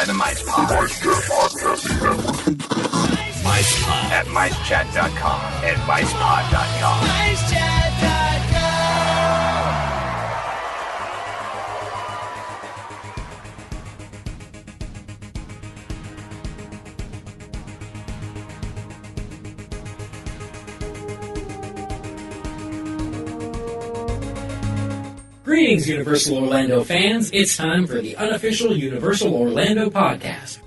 by the Mice Pod. Mice Pod at micechat.com and micepod.com. Micechat.com. Greetings, Universal Orlando fans. It's time for the unofficial Universal Orlando podcast.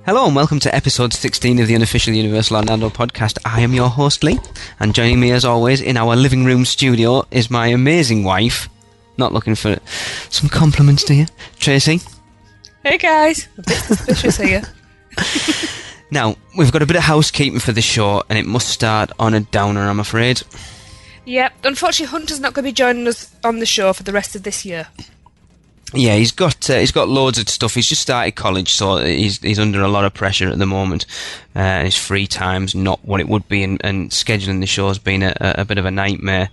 Hello and welcome to episode 16 of the unofficial Universal Orlando podcast. I am your host, Lee, and joining me as always in our living room studio is my amazing wife. Not looking for some compliments, do you? Tracey? Hey guys, a bit suspicious here. Now, we've got a bit of housekeeping for the show, and it must start on a downer, I'm afraid. Yep, unfortunately Hunter's not going to be joining us on the show for the rest of this year. Yeah, he's got loads of stuff. He's just started college, so he's under a lot of pressure at the moment. His free time's not what it would be, and scheduling the show's been a bit of a nightmare.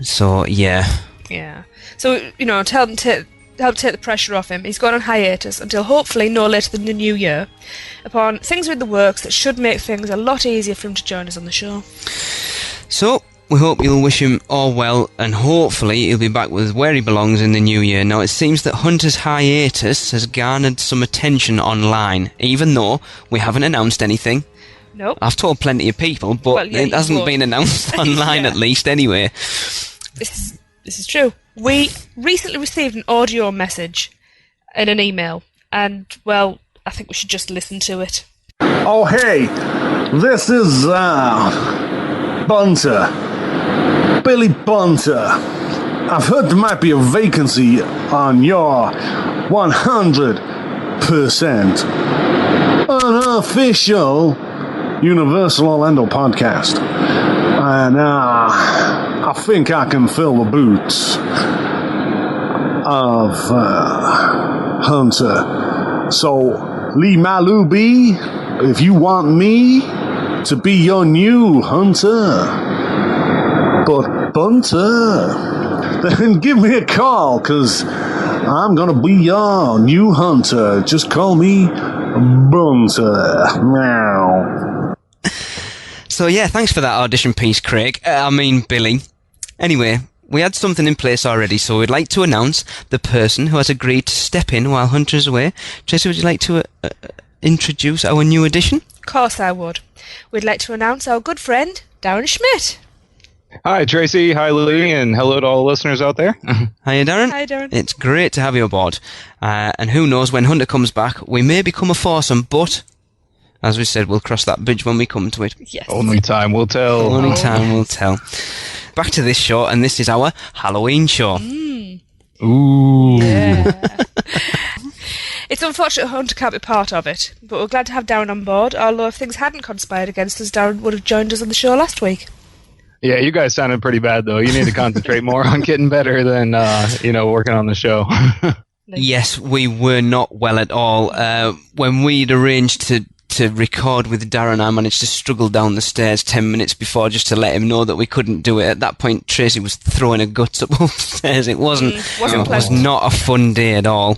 So, yeah. Yeah. So, to help take the pressure off him, he's gone on hiatus until hopefully no later than the new year, upon things are in the works that should make things a lot easier for him to join us on the show. So, we hope you'll wish him all well, and hopefully he'll be back with where he belongs in the new year. Now, it seems that Hunter's hiatus has garnered some attention online, even though we haven't announced anything. Nope. I've told plenty of people, but it hasn't been announced online at least anyway. This is true. We recently received an audio message in an email, and, well, I think we should just listen to it. Oh, hey, this is, Bunter. Billy Bunter. I've heard there might be a vacancy on your 100% unofficial Universal Orlando podcast. And, I think I can fill the boots of Hunter. So, Lee Malubi, if you want me to be your new Hunter, but Bunter, then give me a call, because I'm going to be your new Hunter. Just call me Bunter. Meow. So yeah, thanks for that audition piece, Craig. Billy. Anyway, we had something in place already, so we'd like to announce the person who has agreed to step in while Hunter's away. Tracey, would you like to introduce our new addition? Of course I would. We'd like to announce our good friend, Darren Schmidt. Hi, Tracey. Hi, Louie, and hello to all the listeners out there. Hiya, Darren. Hi, Darren. It's great to have you aboard. And who knows, when Hunter comes back, we may become a foursome, but, as we said, we'll cross that bridge when we come to it. Yes. Only time will tell. Only time will tell. Back to this show, and this is our Halloween show. Ooh. Yeah. It's unfortunate Hunter can't be part of it, but we're glad to have Darren on board, although if things hadn't conspired against us, Darren would have joined us on the show last week. Yeah, you guys sounded pretty bad, though. You need to concentrate more on getting better than, working on the show. Yes, we were not well at all. When we'd arranged to record with Darren, I managed to struggle down the stairs 10 minutes before just to let him know that we couldn't do it. At that point, Tracey was throwing her guts up upstairs. It was not a fun day at all.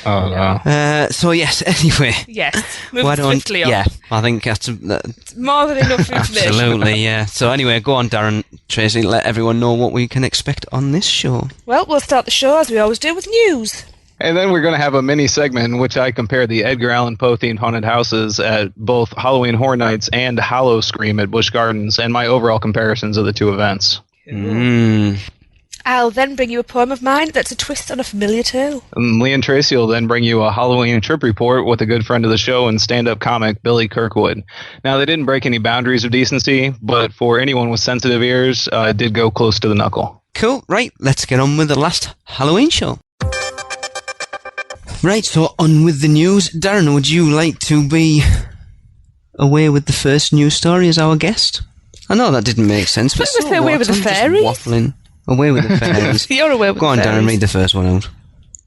Oh, no. So yes, anyway. Yes, moving swiftly on. Yeah, I think that's more than enough information. Absolutely, yeah. So anyway, go on, Darren, Tracey, let everyone know what we can expect on this show. Well, we'll start the show as we always do with news. And then we're going to have a mini segment in which I compare the Edgar Allan Poe themed haunted houses at both Halloween Horror Nights and Howl-o-scream at Busch Gardens, and my overall comparisons of the two events. I'll then bring you a poem of mine that's a twist on a familiar tale. And Lee and Tracey will then bring you a Halloween trip report with a good friend of the show and stand-up comic Billy Kirkwood. Now, they didn't break any boundaries of decency, but for anyone with sensitive ears, it did go close to the knuckle. Cool, right, let's get on with the last Halloween show. Right, so on with the news. Darren, would you like to be away with the first news story as our guest? I know that didn't make sense, but away with the fairies. Waffling. Away with the fairies. You're away with Go on, the fairies. Darren, read the first one out.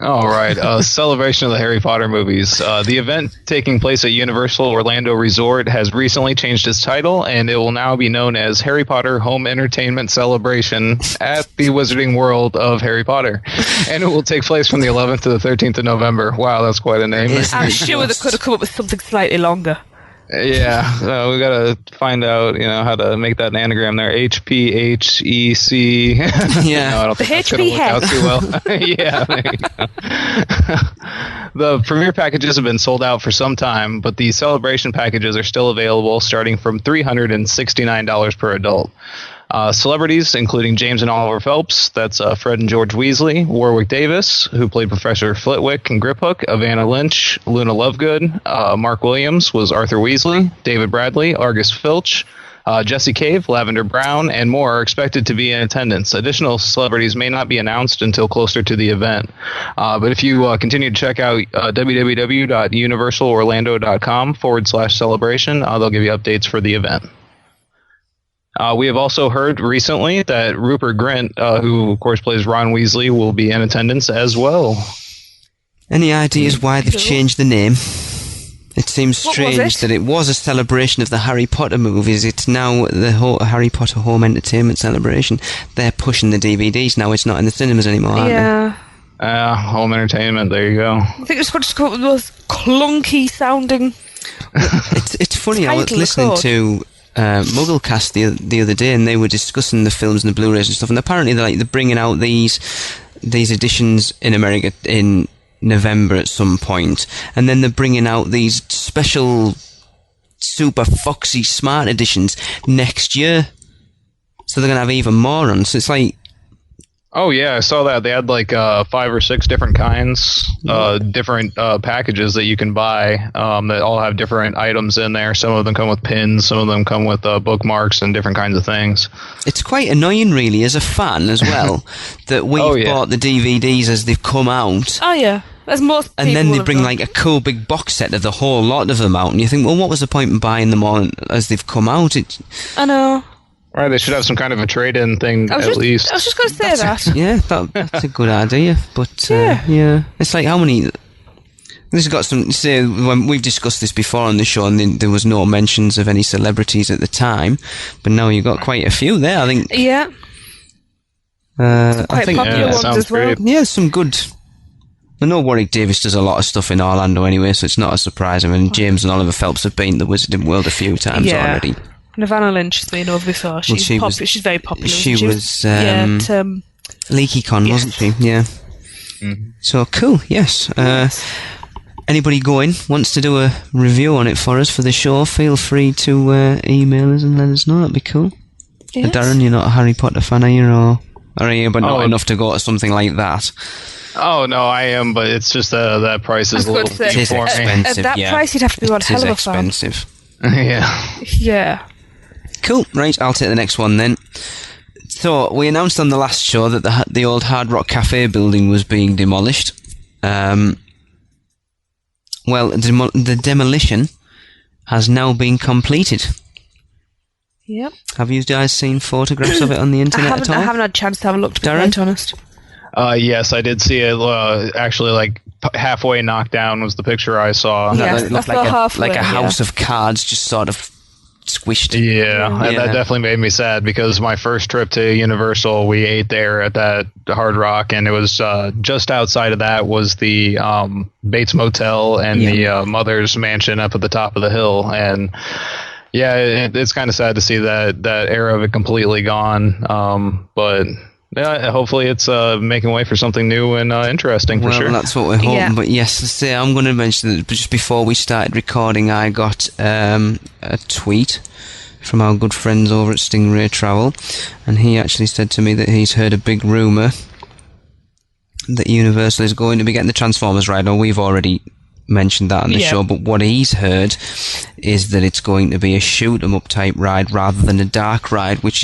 All right, celebration of the Harry Potter movies. The event taking place at Universal Orlando Resort has recently changed its title, and it will now be known as Harry Potter Home Entertainment Celebration at the Wizarding World of Harry Potter. And it will take place from the 11th to the 13th of November. Wow, that's quite a name. I'm sure they could have come up with something slightly longer. Yeah, we gotta find out, how to make that an anagram there. HPHEC. Yeah, no, I don't think that's gonna work out too well. Yeah, there you go. The premiere packages have been sold out for some time, but the celebration packages are still available, starting from $369 per adult. Celebrities, including James and Oliver Phelps, that's Fred and George Weasley, Warwick Davis, who played Professor Flitwick and Griphook, Evanna Lynch, Luna Lovegood, Mark Williams was Arthur Weasley, David Bradley, Argus Filch, Jesse Cave, Lavender Brown, and more are expected to be in attendance. Additional celebrities may not be announced until closer to the event. But if you continue to check out www.universalorlando.com/celebration, they'll give you updates for the event. We have also heard recently that Rupert Grint, who of course plays Ron Weasley, will be in attendance as well. Any ideas why they've changed the name? It seems strange that it was a celebration of the Harry Potter movies. It's now the Harry Potter Home Entertainment Celebration. They're pushing the DVDs now. It's not in the cinemas anymore, aren't they? Home entertainment, there you go. I think it's got to come up with the most clunky sounding. It's funny, I was listening to Mugglecast the other day, and they were discussing the films and the Blu-rays and stuff, and apparently they're bringing out these editions in America in November at some point, and then they're bringing out these special super foxy smart editions next year, so they're gonna have even more on. So it's like, oh yeah, I saw that they had like 5 or 6 different kinds, different packages that you can buy that all have different items in there. Some of them come with pins, some of them come with bookmarks and different kinds of things. It's quite annoying, really, as a fan as well, that we've bought the DVDs as they've come out. Oh yeah, as most people. And then they bring like a cool big box set of the whole lot of them out, and you think, well, what was the point in buying them all as they've come out? I know. Right, they should have some kind of a trade-in thing at least. I was just going to say that. That's a good idea, but yeah, it's like how many. This has got some. Say when we've discussed this before on the show, and there was no mentions of any celebrities at the time, but now you've got quite a few there. I think. Yeah. I think popular ones as well. Great. Yeah, some good. I know Warwick Davis does a lot of stuff in Orlando anyway, so it's not a surprise. I mean, James and Oliver Phelps have been in the Wizarding World a few times already. Evanna Lynch has been over before. She's very popular. She was LeakyCon, wasn't she? Yeah. Mm-hmm. So cool. Yes. Anybody wants to do a review on it for us for the show? Feel free to email us and let us know. That'd be cool. Yes. Darren, you're not a Harry Potter fan, are you? Or are you? But not enough to go to something like that. Oh no, I am, but it's just that price is a little cheap for me. Expensive. At that price, you'd have to be one hell of a fan. Expensive. Yeah. Cool. Right, I'll take the next one then. So, we announced on the last show that the old Hard Rock Cafe building was being demolished. Well, the demolition has now been completed. Yep. Have you guys seen photographs of it on the internet at all? I haven't had a chance to have a look, to be quite honest. Yes, I did see it. Actually, like halfway knocked down was the picture I saw. Yeah, it looked like a house of cards just sort of squished. Yeah, that definitely made me sad because my first trip to Universal, we ate there at that Hard Rock, and it was just outside of that was the Bates Motel and the Mother's Mansion up at the top of the hill, and it's kind of sad to see that era of it completely gone. But yeah, hopefully it's making way for something new and interesting for sure. Well, that's what we're hoping. Yeah. But yes, I'm going to mention that just before we started recording, I got a tweet from our good friends over at Stingray Travel, and he actually said to me that he's heard a big rumour that Universal is going to be getting the Transformers ride. Now, we've already mentioned that on the show, but what he's heard is that it's going to be a shoot 'em up type ride rather than a dark ride, which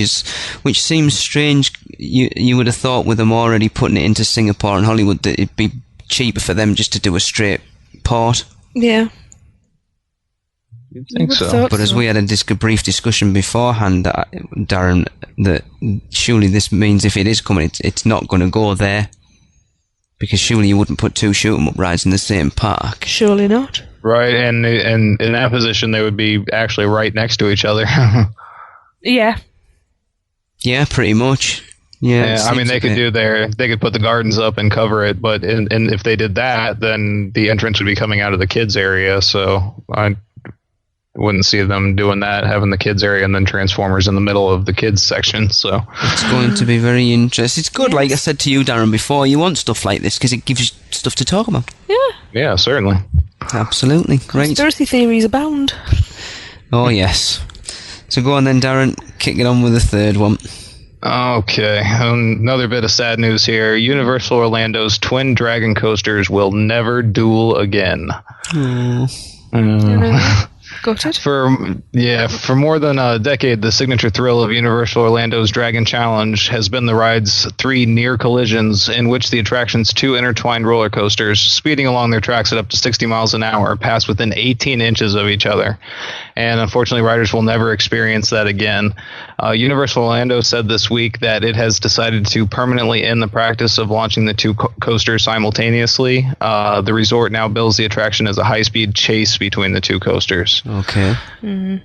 seems strange. You would have thought with them already putting it into Singapore and Hollywood that it'd be cheaper for them just to do a straight port. Yeah. I think so. But as we had a brief discussion beforehand, Darren, that surely this means if it is coming, it's not going to go there. Because surely you wouldn't put two shoot-'em-up rides in the same park. Surely not. Right, and in that position, they would be actually right next to each other. Yeah. Yeah, pretty much. Yeah, I mean, they could put the gardens up and cover it, but and if they did that, then the entrance would be coming out of the kids area. So I wouldn't see them doing that, having the kids area and then Transformers in the middle of the kids section. So it's going to be very interesting. It's good, like I said to you, Darren, before. You want stuff like this because it gives you stuff to talk about. Yeah, certainly, absolutely. Great. Conspiracy theories abound. Oh yes. So go on then, Darren. Kick it on with the third one. Okay, another bit of sad news here. Universal Orlando's twin dragon coasters will never duel again. Got it? For more than a decade, the signature thrill of Universal Orlando's Dragon Challenge has been the ride's 3 near collisions in which the attraction's 2 intertwined roller coasters, speeding along their tracks at up to 60 miles an hour, pass within 18 inches of each other. And unfortunately, riders will never experience that again. Universal Orlando said this week that it has decided to permanently end the practice of launching the 2 coasters simultaneously. The resort now bills the attraction as a high-speed chase between the 2 coasters. Okay. Mm-hmm.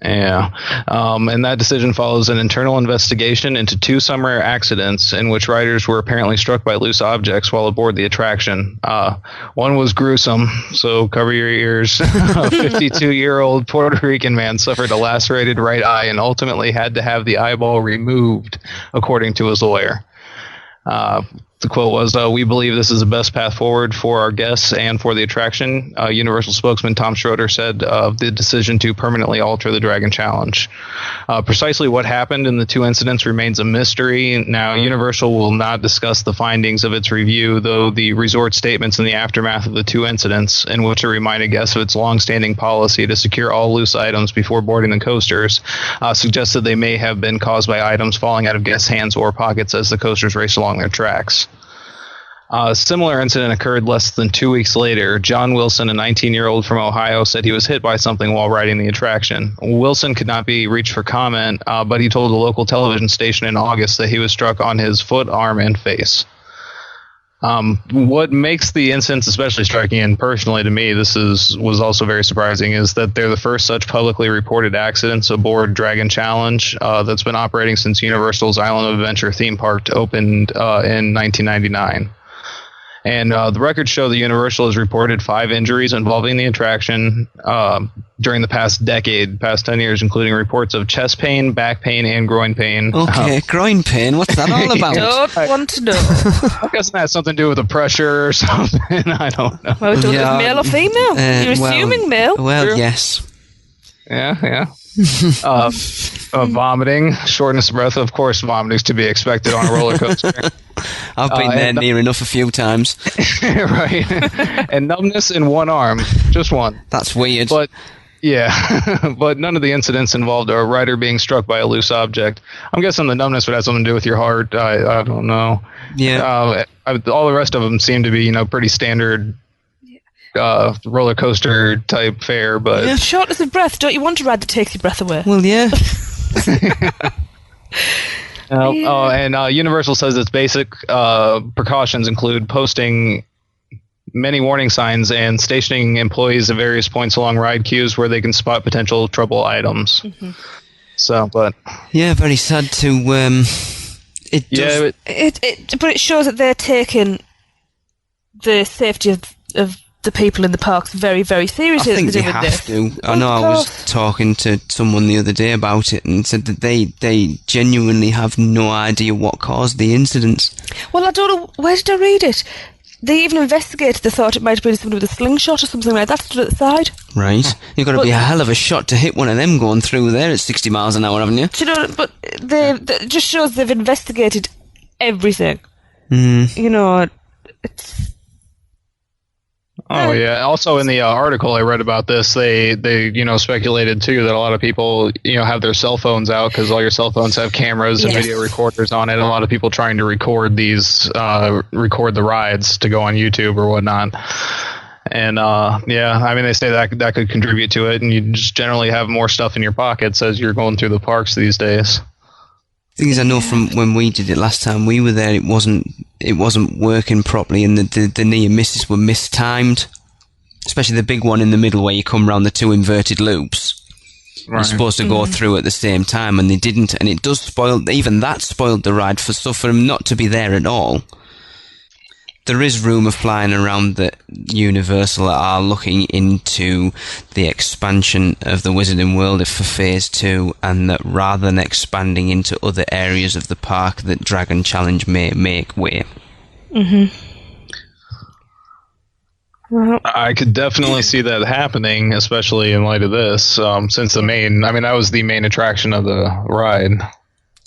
Yeah. And that decision follows an internal investigation into 2 summer accidents in which riders were apparently struck by loose objects while aboard the attraction. One was gruesome, so cover your ears. A 52-year-old Puerto Rican man suffered a lacerated right eye and ultimately had to have the eyeball removed, according to his lawyer. The quote was, "We believe this is the best path forward for our guests and for the attraction." Universal spokesman Tom Schroeder said of the decision to permanently alter the Dragon Challenge. Precisely what happened in the 2 incidents remains a mystery. Now, Universal will not discuss the findings of its review, though the resort statements in the aftermath of the 2 incidents, in which it reminded guests of its long-standing policy to secure all loose items before boarding the coasters, suggested they may have been caused by items falling out of guests' hands or pockets as the coasters raced along their tracks. A similar incident occurred less than 2 weeks later. John Wilson, a 19-year-old from Ohio, said he was hit by something while riding the attraction. Wilson could not be reached for comment, but he told a local television station in August that he was struck on his foot, arm, and face. What makes the incidents especially striking, and personally to me was also very surprising, is that they're the first such publicly reported accidents aboard Dragon Challenge that's been operating since Universal's Island of Adventure theme park opened in 1999. And the records show that Universal has reported 5 injuries involving the attraction during the past 10 years, including reports of chest pain, back pain, and groin pain. Okay, groin pain. What's that all about? Don't want to know. I guess that has something to do with the pressure or something. I don't know. Well, don't know if male or female. You're assuming male. Well, True. yes. Yeah. Vomiting, shortness of breath. Of course, vomiting is to be expected on a roller coaster. I've been there near enough a few times. Right. And numbness in one arm. Just one. That's weird. But, yeah. But none of the incidents involved a rider being struck by a loose object. I'm guessing the numbness would have something to do with your heart. I don't know. Yeah. All the rest of them seem to be, pretty standard roller coaster type fare, but shortness of breath. Don't you want a ride that takes your breath away? Well, yeah. And Universal says its basic precautions include posting many warning signs and stationing employees at various points along ride queues where they can spot potential trouble items. Mm-hmm. So, but yeah, very sad to it. Does, but it shows that they're taking the safety of the people in the parks very, very seriously. I think they have to. I know I was talking to someone the other day about it and said that they genuinely have no idea what caused the incidents. Well, I don't know. Where did I read it? They even investigated. They thought it might have been somebody with a slingshot or something like that stood at the side. Right. You've got to be a hell of a shot to hit one of them going through there at 60 miles an hour, haven't you? Do you know, but it just shows they've investigated everything. It's... Oh yeah. Also in the article I read about this, they speculated too that a lot of people have their cell phones out because all your cell phones have cameras and video recorders on it. And a lot of people trying to record the rides to go on YouTube or whatnot. And they say that could contribute to it, and you just generally have more stuff in your pockets as you're going through the parks these days. The thing is, I know from when we did it last time we were there, it wasn't it wasn't working properly, and the near misses were mistimed, especially the big one in the middle where you come round the two inverted loops. Right. You're supposed to go through at the same time, and they didn't, and it does spoil, even that spoiled the ride for them not to be there at all. There is rumour flying around that Universal are looking into the expansion of the Wizarding World for Phase 2, and that rather than expanding into other areas of the park, that Dragon Challenge may make way. Well, I could definitely see that happening, especially in light of this, since that was the main attraction of the ride.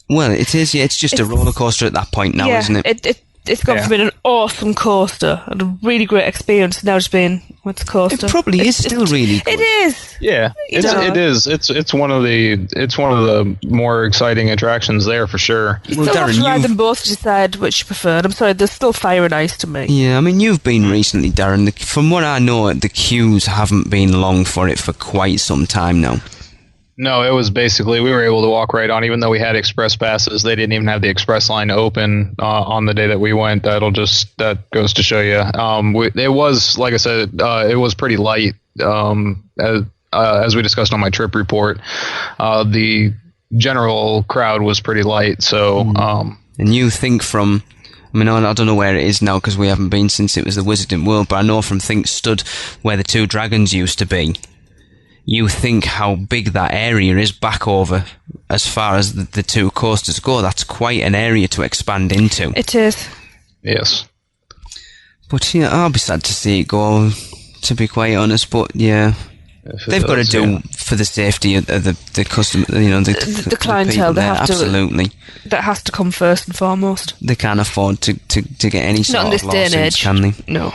Well, it is, yeah, it's just a roller coaster at that point now, isn't it? It's gone from being an awesome coaster and a really great experience now just being what's a coaster. It probably is still really good. It is. Yeah, it is. It's one of the more exciting attractions there for sure. You still have to ride them both to decide which you prefer. I'm sorry, there's still Fire and Ice to me. Yeah, I mean, you've been recently, Darren. From what I know, the queues haven't been long for it for quite some time now. No, it was basically, we were able to walk right on, even though we had express passes. They didn't even have the express line open on the day that we went. That goes to show you. It was, like I said, it was pretty light. As we discussed on my trip report, the general crowd was pretty light. So, and you think from, I don't know where it is now because we haven't been since it was the Wizarding World, but I know from Think Stud where the two dragons used to be. You think how big that area is back over as far as the two coasters go. That's quite an area to expand into. It is. Yes. But yeah, I'll be sad to see it go, to be quite honest. But yeah, they've got to do for the safety of the customer, the clientele. They have absolutely. That has to come first and foremost. They can't afford to get any sort of lawsuits, can they? No.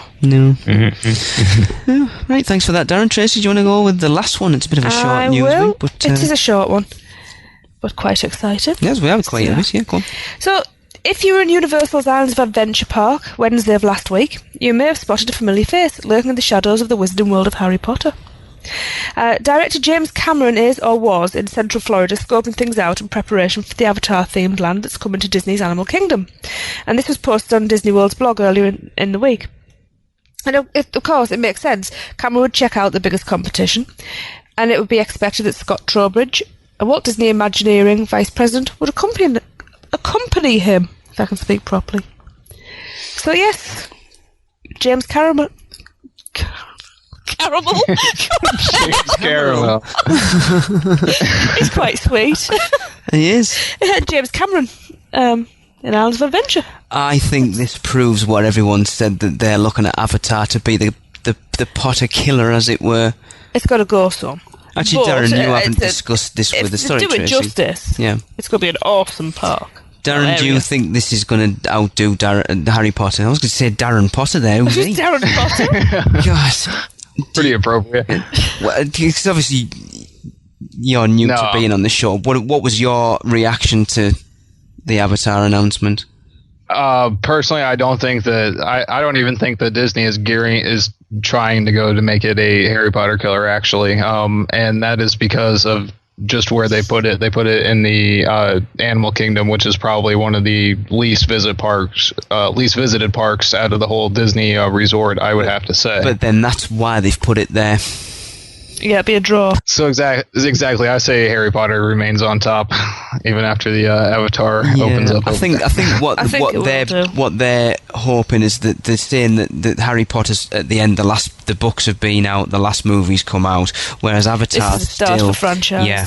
Right, thanks for that, Darren. Tracey, do you want to go with the last one? It's a bit of a short news week, but it is a short one, but quite exciting. Yes, we have quite a bit. Yeah, go on. So, if you were in Universal's Islands of Adventure Park Wednesday of last week, you may have spotted a familiar face lurking in the shadows of the Wizarding World of Harry Potter. Director James Cameron is, or was, in Central Florida scoping things out in preparation for the Avatar-themed land that's coming to Disney's Animal Kingdom. And this was posted on Disney World's blog earlier in the week. And of course, it makes sense. Cameron would check out the biggest competition, and it would be expected that Scott Trowbridge, a Walt Disney Imagineering Vice President, would accompany him, if I can speak properly. So yes, James Caramel. James Caramel. He's quite sweet. He is. James Cameron in Islands of Adventure. I think this proves what everyone said, that they're looking at Avatar to be the Potter killer, as it were. It's got to go some. Actually, Darren, you haven't discussed this with us. Sorry, to do it Tracey. Justice. Yeah. It's going to be an awesome park. Darren, do you think this is going to outdo Harry Potter? I was going to say Darren Potter there. Who's he? Darren Potter? God. Pretty appropriate. Well, because obviously you're new to being on the show. What was your reaction to the Avatar announcement? Personally, I don't think that I don't even think that Disney is trying to go to make it a Harry Potter killer, actually. And that is because of just where they put it. They put it in the Animal Kingdom, which is probably one of the least visited parks out of the whole Disney resort, I would have to say. But then that's why they've put it there. Yeah, it'd be a draw. So exactly, I say Harry Potter remains on top even after the Avatar opens up. I think what they're hoping is that they're saying that Harry Potter's at the end. The books have been out, the last movie's come out, whereas Avatar's still the franchise. Yeah,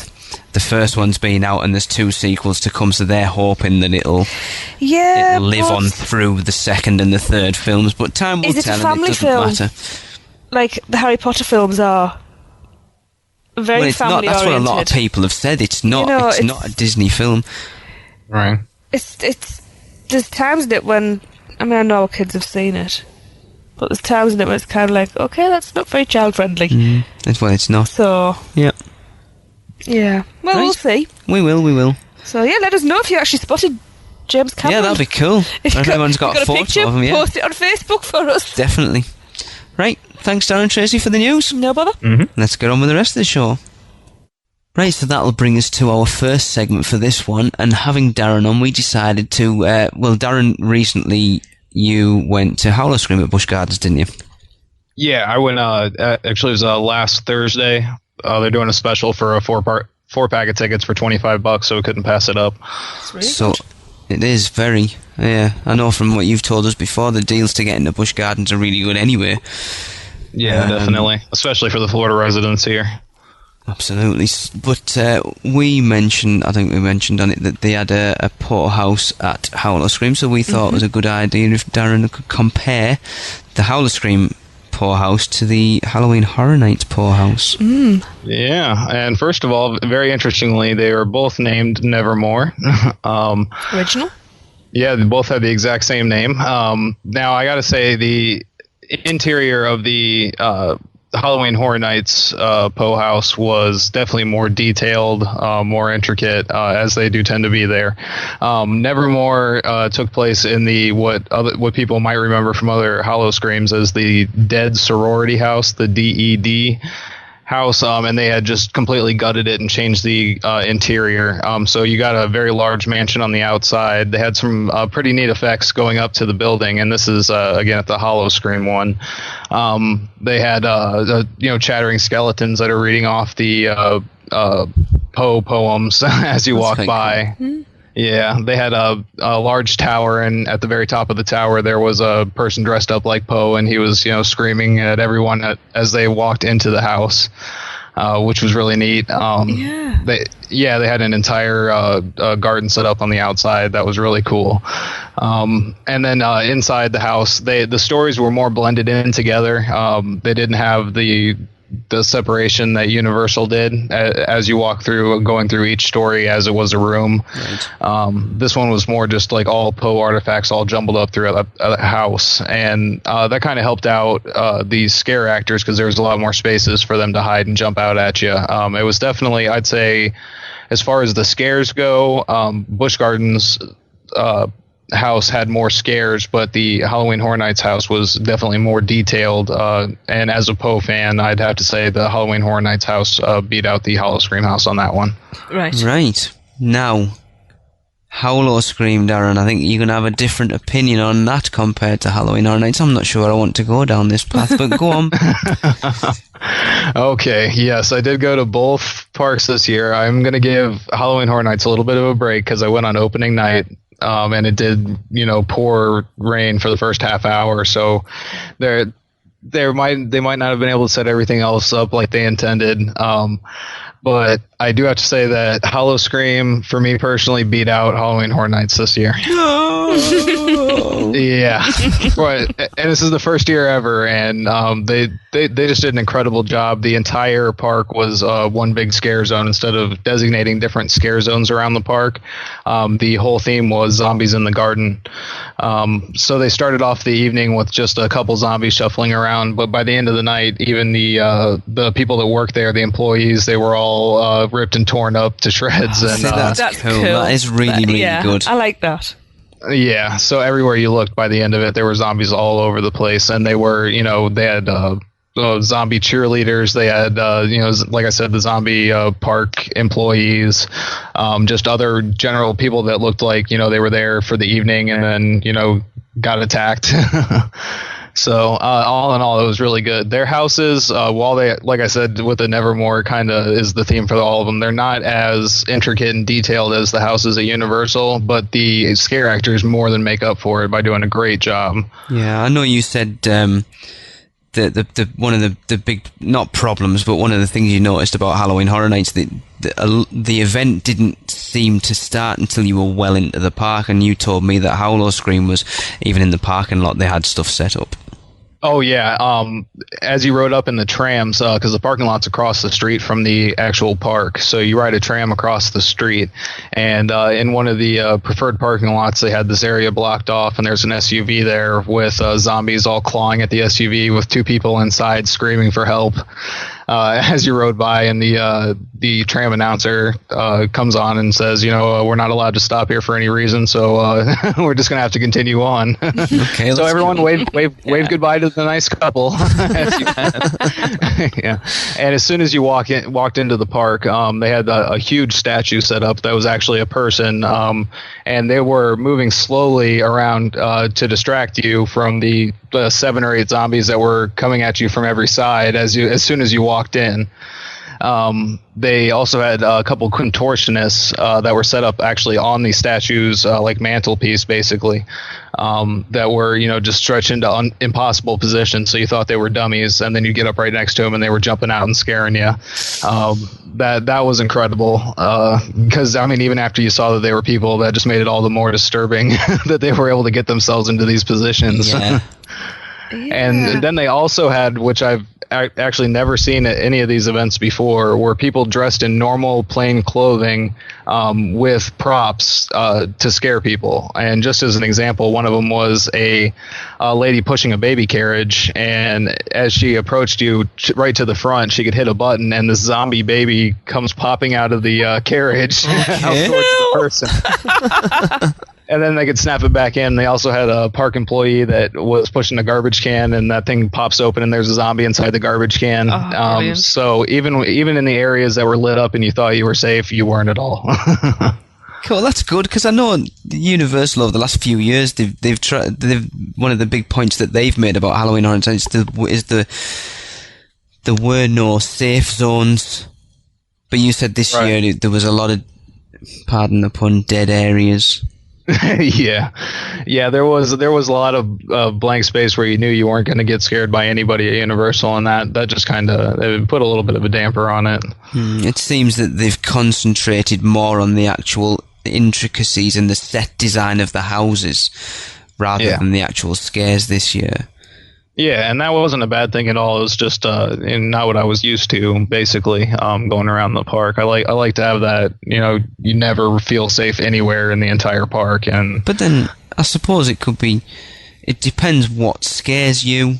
the first one's been out, and there's 2 sequels to come. So they're hoping that it'll live on through the second and the third films. But time will tell, and it doesn't matter. Like the Harry Potter films are. Very family-oriented. That's what a lot of people have said. It's not. It's not a Disney film, right? It's. There's times in it when I know our kids have seen it, but there's times in it when it's kind of like, okay, that's not very child friendly. That's why it's not. So. Yeah. Yeah. Well, right. We'll see. We will. So yeah, let us know if you actually spotted James Cameron. Yeah, that'd be cool. If everyone's got a photo picture, of him, yeah. Post it on Facebook for us. Definitely. Right, thanks Darren and Tracey for the news. No bother. Let's get on with the rest of the show. Right, so that'll bring us to our first segment for this one, and having Darren on, we decided to, Darren recently you went to Howl-o-scream at Busch Gardens, didn't you? Yeah, I went. Actually, it was last Thursday. They're doing a special for a 4-pack of tickets for $25, so we couldn't pass it up. So it is very. Yeah, I know from what you've told us before, the deals to get into Busch Gardens are really good anyway. Yeah, definitely, especially for the Florida residents here. Absolutely, but I think we mentioned on it that they had a porterhouse at Howl-o-scream, so we thought it was a good idea if Darren could compare the Howl-o-scream porterhouse to the Halloween Horror Nights porterhouse. Yeah, and first of all, very interestingly, they were both named Nevermore. Original? Yeah, they both had the exact same name. Now, I gotta say, the interior of the Halloween Horror Nights Poe house was definitely more detailed, more intricate, as they do tend to be there. Nevermore took place in the what people might remember from other Howl-o-screams as the Dead Sorority House, the DED house, and they had just completely gutted it and changed the interior. So you got a very large mansion on the outside. They had some pretty neat effects going up to the building, and this is again at the Howl-o-scream one. They had chattering skeletons that are reading off the Poe poems as you walk by. Cool. Yeah, they had a large tower, and at the very top of the tower there was a person dressed up like Poe, and he was screaming at everyone as they walked into the house, which was really neat. They had an entire garden set up on the outside that was really cool. And then inside the house, the stories were more blended in together. They didn't have the separation that Universal did as you walk through, going through each story as it was a room. Right. This one was more just like all Poe artifacts all jumbled up through a house, and that kind of helped out these scare actors because there was a lot more spaces for them to hide and jump out at you. It was definitely, I'd say, as far as the scares go, Busch Gardens house had more scares, but the Halloween Horror Nights house was definitely more detailed, and as a Poe fan, I'd have to say the Halloween Horror Nights house beat out the Howl-o-scream house on that one. Right. Now, Howl-o-scream, Darren, I think you're going to have a different opinion on that compared to Halloween Horror Nights. I'm not sure I want to go down this path, but go on. Okay, yes, I did go to both parks this year. I'm going to give Halloween Horror Nights a little bit of a break because I went on opening night. And it did, pour rain for the first half hour, so they might not have been able to set everything else up like they intended. But I do have to say that Howl-o-scream, for me personally, beat out Halloween Horror Nights this year. No! Yeah. Right. And this is the first year ever, and they just did an incredible job. The entire park was one big scare zone instead of designating different scare zones around the park. The whole theme was zombies in the garden. So they started off the evening with just a couple zombies shuffling around, but by the end of the night, even the people that work there, the employees, they were all ripped and torn up to shreds. And that's cool. That is really good. I like that. Yeah, so everywhere you looked, by the end of it, there were zombies all over the place, and they were, they had zombie cheerleaders. They had, like I said, the zombie park employees, just other general people that looked like, they were there for the evening and then, got attacked. So all in all, it was really good. Their houses, while they, like I said, with the Nevermore kind of is the theme for all of them, they're not as intricate and detailed as the houses at Universal, but the scare actors more than make up for it by doing a great job. Yeah, I know you said the one of the big, not problems, but one of the things you noticed about Halloween Horror Nights, the event didn't seem to start until you were well into the park, and you told me that Howl-o-scream was, even in the parking lot, they had stuff set up. Oh, yeah. As you rode up in the trams, because the parking lot's across the street from the actual park, so you ride a tram across the street, and in one of the preferred parking lots, they had this area blocked off, and there's an SUV there with zombies all clawing at the SUV with two people inside screaming for help. as you rode by, and the tram announcer comes on and says, we're not allowed to stop here for any reason, so we're just going to have to continue on. Okay, so everyone wave goodbye to the nice couple. Yeah. And as soon as you walked into the park, they had a huge statue set up that was actually a person, and they were moving slowly around to distract you from the 7 or 8 zombies that were coming at you from every side as soon as you walked in. They also had a couple contortionists that were set up actually on these statues, like mantelpiece, basically, that were just stretched into impossible positions. So you thought they were dummies, and then you get up right next to them, and they were jumping out and scaring you. That was incredible, because even after you saw that they were people, that just made it all the more disturbing that they were able to get themselves into these positions. Yeah. And then they also had, which I've actually never seen at any of these events before, were people dressed in normal plain clothing with props to scare people. And just as an example, one of them was a lady pushing a baby carriage, and as she approached you right to the front, she could hit a button, and this zombie baby comes popping out of the carriage out towards the person. And then they could snap it back in. They also had a park employee that was pushing a garbage can, and that thing pops open, and there's a zombie inside the garbage can. So even in the areas that were lit up and you thought you were safe, you weren't at all. Cool, that's good, because I know Universal over the last few years, they've tried. One of the big points that they've made about Halloween Horror Nights is there were no safe zones. But you said this year there was a lot of, pardon the pun, dead areas. Yeah, there was a lot of blank space where you knew you weren't going to get scared by anybody at Universal, and that just kind of put a little bit of a damper on it. It seems that they've concentrated more on the actual intricacies and the set design of the houses rather than the actual scares this year. Yeah, and that wasn't a bad thing at all. It was just not what I was used to, basically, going around the park. I like to have that, you never feel safe anywhere in the entire park. But then I suppose it depends what scares you.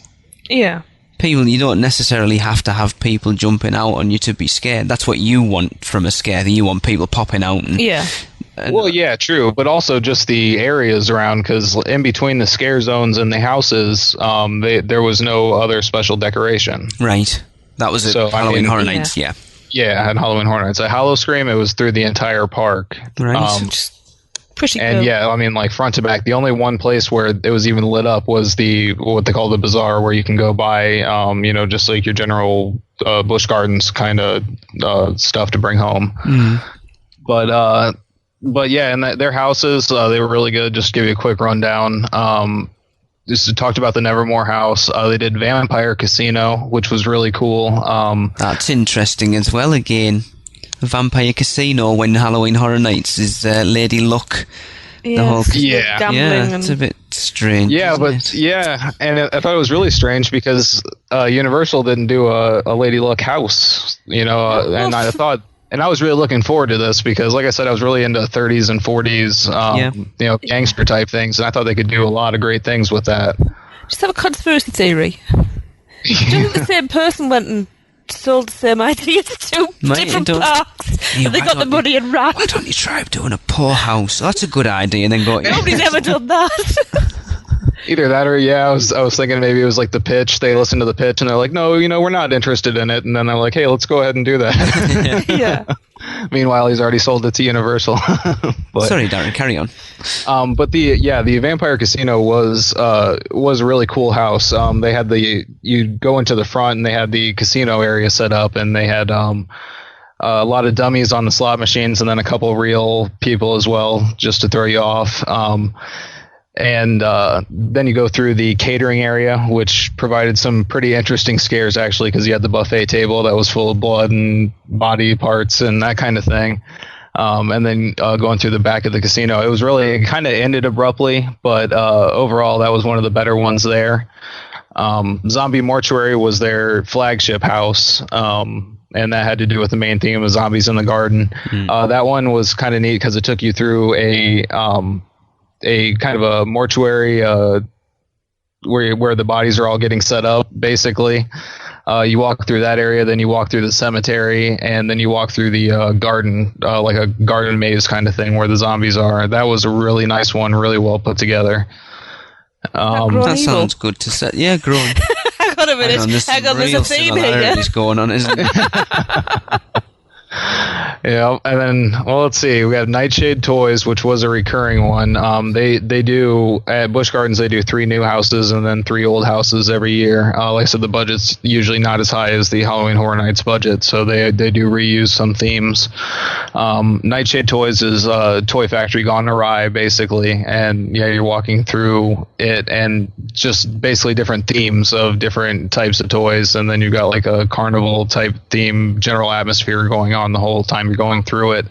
Yeah. You don't necessarily have to have people jumping out on you to be scared. That's what you want from a scare. You want people popping out. Well, yeah, true, but also just the areas around, because in between the scare zones and the houses, there was no other special decoration. Right. That was Halloween Horror Nights, yeah. Yeah, at Halloween Horror Nights. At Howl-o-scream, it was through the entire park. Right. Pretty cool. And yeah, front to back, the only one place where it was even lit up was what they call the bazaar, where you can go buy, just like your general Busch Gardens kind of stuff to bring home. But yeah, and their houses, they were really good. Just to give you a quick rundown. Just talked about the Nevermore house. They did Vampire Casino, which was really cool. That's interesting as well. Again, Vampire Casino when Halloween Horror Nights is Lady Luck. Yeah, it's a bit strange. Yeah, and I thought it was really strange because Universal didn't do a Lady Luck house, and I thought. And I was really looking forward to this because, like I said, I was really into 30s and 40s, gangster type things, and I thought they could do a lot of great things with that. Just have a conspiracy theory. Do you think the same person went and sold the same idea to two different parks? And they got the money and ran. Why don't you try doing a poorhouse? That's a good idea. And then go. Nobody's ever done that. Either that or I was thinking maybe it was like the pitch. They listened to the pitch and they're like, no, we're not interested in it. And then they're like, hey, let's go ahead and do that. Yeah. Meanwhile, he's already sold it to Universal. Sorry, Darren, carry on. But the Vampire Casino was a really cool house. They had you'd go into the front and they had the casino area set up, and they had a lot of dummies on the slot machines and then a couple real people as well, just to throw you off. And then you go through the catering area, which provided some pretty interesting scares, actually, because you had the buffet table that was full of blood and body parts and that kind of thing. And then going through the back of the casino, it kind of ended abruptly, but overall, that was one of the better ones there. Zombie Mortuary was their flagship house, and that had to do with the main theme of zombies in the garden. That one was kind of neat because it took you through a kind of a mortuary where the bodies are all getting set up, basically. You walk through that area, then you walk through the cemetery, and then you walk through the garden, like a garden maze kind of thing where the zombies are. That was a really nice one, really well put together. That sounds good to set. Yeah, growing. Hang on a minute. Hang on, there's a theme here. Going on, isn't it? Yeah, and then, well, let's see. We have Nightshade Toys, which was a recurring one. They do, at Busch Gardens, they do 3 new houses and then 3 old houses every year. Like I said, the budget's usually not as high as the Halloween Horror Nights budget, so they do reuse some themes. Nightshade Toys is a toy factory gone awry, basically, and yeah, you're walking through it and just basically different themes of different types of toys, and then you've got like a carnival type theme, general atmosphere going on the whole time you're going through it.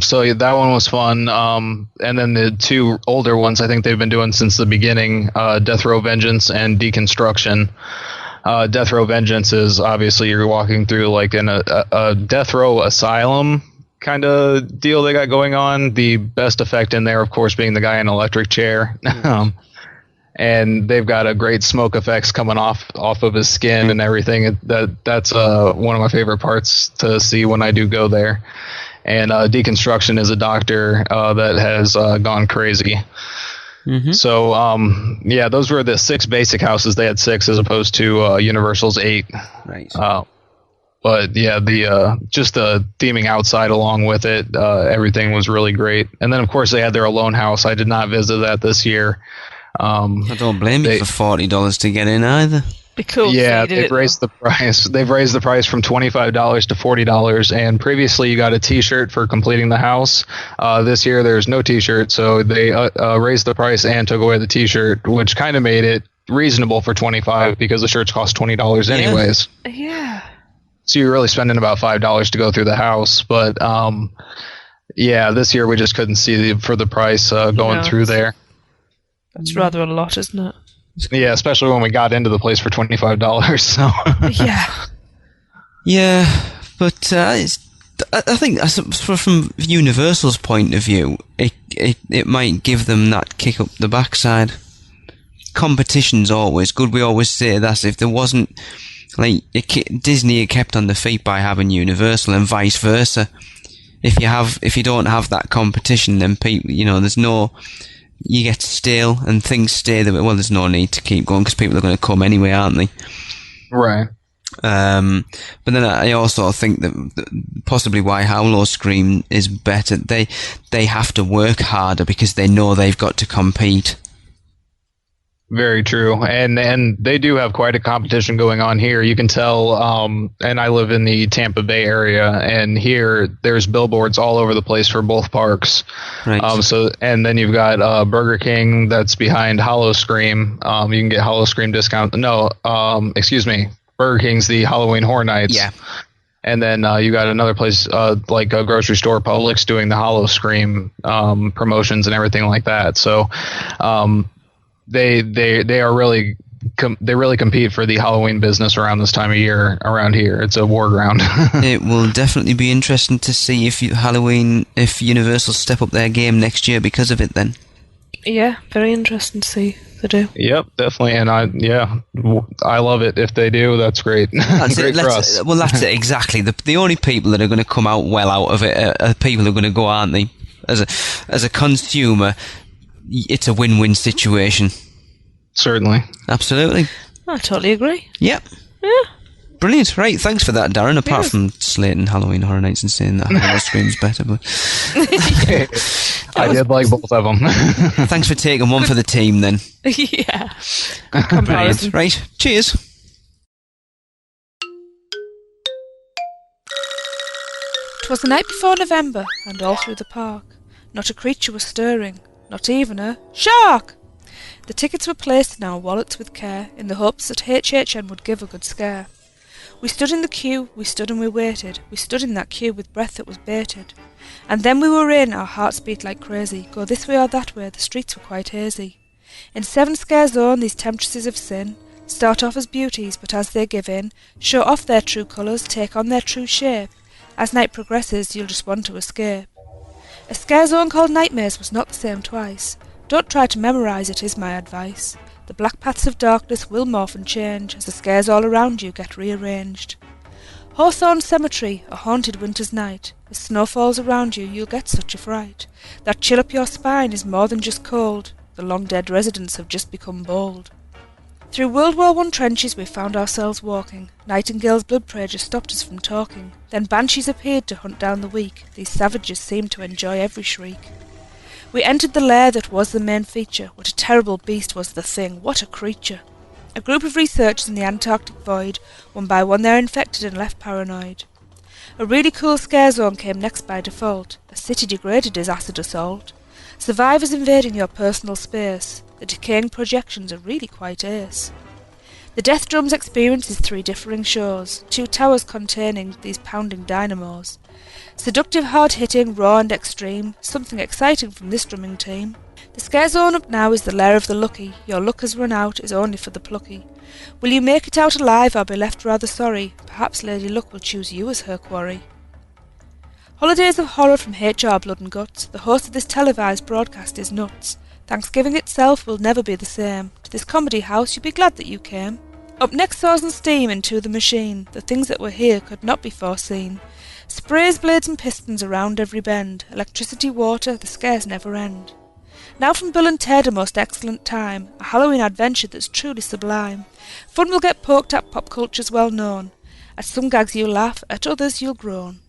So yeah, that one was fun. And then the 2 older ones I think they've been doing since the beginning, Death Row Vengeance and Deconstruction. Death Row Vengeance is obviously you're walking through like in a death row asylum kind of deal they got going on. The best effect in there, of course, being the guy in an electric chair. And they've got a great smoke effects coming off of his skin and everything. That's one of my favorite parts to see when I do go there. And Deconstruction is a doctor that has gone crazy. Mm-hmm. So yeah, those were the 6 basic houses. They had 6 as opposed to Universal's 8. Right. But yeah, the just the theming outside along with it, everything was really great. And then of course they had their Alone House. I did not visit that this year. I don't blame you for $40 to get in either. Because yeah, they've raised the price. They've raised the price from $25 to $40. And previously, you got a T-shirt for completing the house. This year, there's no T-shirt, so they raised the price and took away the T-shirt, which kind of made it reasonable for $25 because the shirts cost $20 anyways. Yeah. So you're really spending about $5 to go through the house, but yeah, this year we just couldn't see for the price going through there. That's rather a lot, isn't it? Yeah, especially when we got into the place for $25. So yeah, yeah, but I think from Universal's point of view, it might give them that kick up the backside. Competition's always good. We always say that if there wasn't, like, Disney are kept on their feet by having Universal and vice versa. If you don't have that competition, then people, there's no. You get stale and things stay there. Well, there's no need to keep going because people are going to come anyway, aren't they? Right. But then I also think that possibly why Howl-o-scream is better, they have to work harder because they know they've got to compete. Very true. And they do have quite a competition going on here. You can tell, and I live in the Tampa Bay area, and here there's billboards all over the place for both parks. Right. And then you've got Burger King that's behind Howl-o-scream. You can get Howl-o-scream discount. No, excuse me. Burger King's the Halloween Horror Nights. Yeah. And then you got another place like a grocery store, Publix, doing the Howl-o-scream promotions and everything like that. So they are really they really compete for the Halloween business around this time of year around here. It's a war ground. It will definitely be interesting to see if Universal step up their game next year because of it. Then. Yeah, very interesting to see if they do. Yep, definitely, and I love it if they do. That's great. That's great it. For us. Well, that's it exactly. The only people that are going to come out well out of it are people who are going to go, aren't they? As a consumer, it's a win-win situation. Certainly. Absolutely. I totally agree. Yep. Yeah. Brilliant. Right, thanks for that, Darren. Apart from slating Halloween Horror Nights and saying that Howl-o-scream's better. But I did like both of them. Thanks for taking one for the team, then. Yeah. Brilliant. Right, cheers. "'Twas the night before November, and all through the park not a creature was stirring, not even a shark! The tickets were placed in our wallets with care, in the hopes that HHN would give a good scare. We stood in the queue, we stood and we waited, we stood in that queue with breath that was bated. And then we were in, our hearts beat like crazy, go this way or that way, the streets were quite hazy. In 7 scare zone, these temptresses of sin start off as beauties, but as they give in, show off their true colours, take on their true shape. As night progresses, you'll just want to escape. A scare zone called Nightmares was not the same twice. Don't try to memorise it, is my advice. The black paths of darkness will morph and change as the scares all around you get rearranged. Hawthorne Cemetery, a haunted winter's night. As snow falls around you, you'll get such a fright. That chill up your spine is more than just cold. The long-dead residents have just become bold. Through World War I trenches we found ourselves walking. Nightingale's blood prayer stopped us from talking. Then banshees appeared to hunt down the weak. These savages seemed to enjoy every shriek. We entered the lair that was the main feature. What a terrible beast was the thing, what a creature! A group of researchers in the Antarctic void. One by one they're infected and left paranoid. A really cool scare zone came next by default. A city degraded as acid assault. Survivors invading your personal space. The decaying projections are really quite ace. The Death Drums experiences 3 differing shows, 2 towers containing these pounding dynamos. Seductive, hard-hitting, raw and extreme, something exciting from this drumming team. The scare zone up now is the lair of the lucky. Your luck has run out is only for the plucky. Will you make it out alive or be left rather sorry? Perhaps Lady Luck will choose you as her quarry. Holidays of horror from HR Blood and Guts. The host of this televised broadcast is nuts. Thanksgiving itself will never be the same. To this comedy house you'll be glad that you came. Up next Saws and Steam into the machine. The things that were here could not be foreseen. Sprays, blades and pistons around every bend. Electricity, water, the scares never end. Now from Bill and Ted a most excellent time. A Halloween adventure that's truly sublime. Fun will get poked at, pop culture's well known. At some gags you'll laugh, at others you'll groan.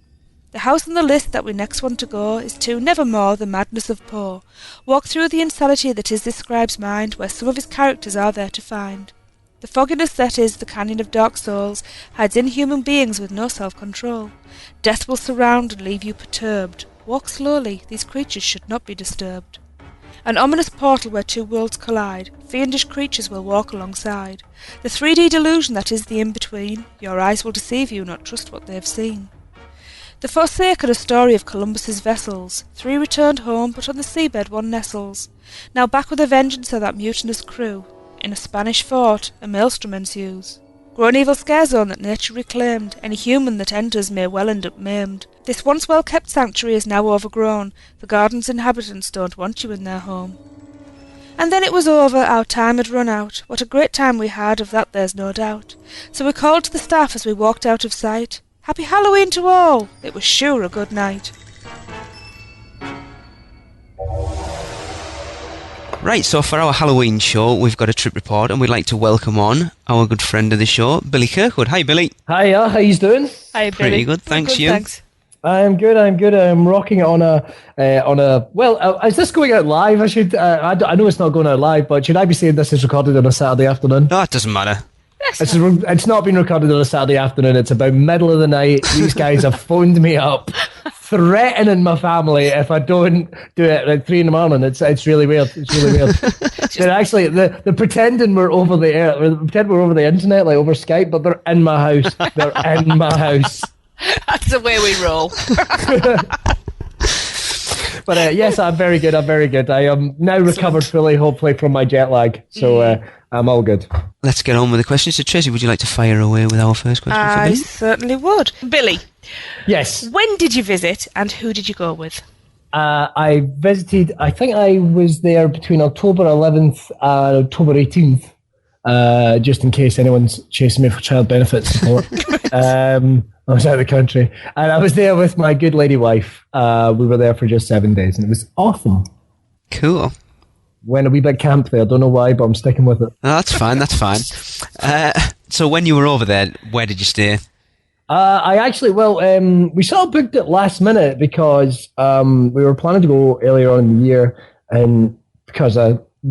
The house on the list that we next want to go is to Nevermore, the Madness of Poe. Walk through the insanity that is this scribe's mind, where some of his characters are there to find. The fogginess that is the Canyon of Dark Souls hides inhuman beings with no self-control. Death will surround and leave you perturbed. Walk slowly, these creatures should not be disturbed. An ominous portal where 2 worlds collide. Fiendish creatures will walk alongside. The 3D delusion that is the in-between. Your eyes will deceive you, not trust what they've seen. The Forsaken, a story of Columbus's vessels. 3 returned home, but on the seabed 1 nestles. Now back with a vengeance are that mutinous crew. In a Spanish fort, a maelstrom ensues. Grow an evil scare zone that nature reclaimed. Any human that enters may well end up maimed. This once well-kept sanctuary is now overgrown. The garden's inhabitants don't want you in their home. And then it was over, our time had run out. What a great time we had, of that there's no doubt. So we called to the staff as we walked out of sight. Happy Halloween to all! It was sure a good night. Right, so for our Halloween show, we've got a trip report, and we'd like to welcome on our good friend of the show, Billy Kirkwood. Hi, Billy. Hiya, how you doing? Hi, Billy. Pretty good, thanks. You? Thanks. I'm good. I'm rocking it on a. Well, is this going out live? I know it's not going out live, but should I be saying this is recorded on a Saturday afternoon? No, it doesn't matter. It's not been recorded on a Saturday afternoon. It's about middle of the night. These guys have phoned me up, threatening my family if I don't do it at 3 a.m. It's really weird. It's really weird. They're actually they're pretending we're over the air. They pretend we're over the internet, like over Skype, but they're in my house. They're in my house. That's the way we roll. But yes, I'm very good. I am now recovered fully, hopefully, from my jet lag. So I'm all good. Let's get on with the questions. So, Tracey, would you like to fire away with our first question for I Billy? certainly would. Billy. Yes. When did you visit and who did you go with? I visited, I think I was there between October 11th and October 18th, just in case anyone's chasing me for child benefit support. I was out of the country. And I was there with my good lady wife. We were there for just 7 days, and it was awesome. Cool. Went a wee bit camp there. Don't know why, but I'm sticking with it. No, that's fine. So when you were over there, where did you stay? We sort of booked it last minute because we were planning to go earlier on in the year, and because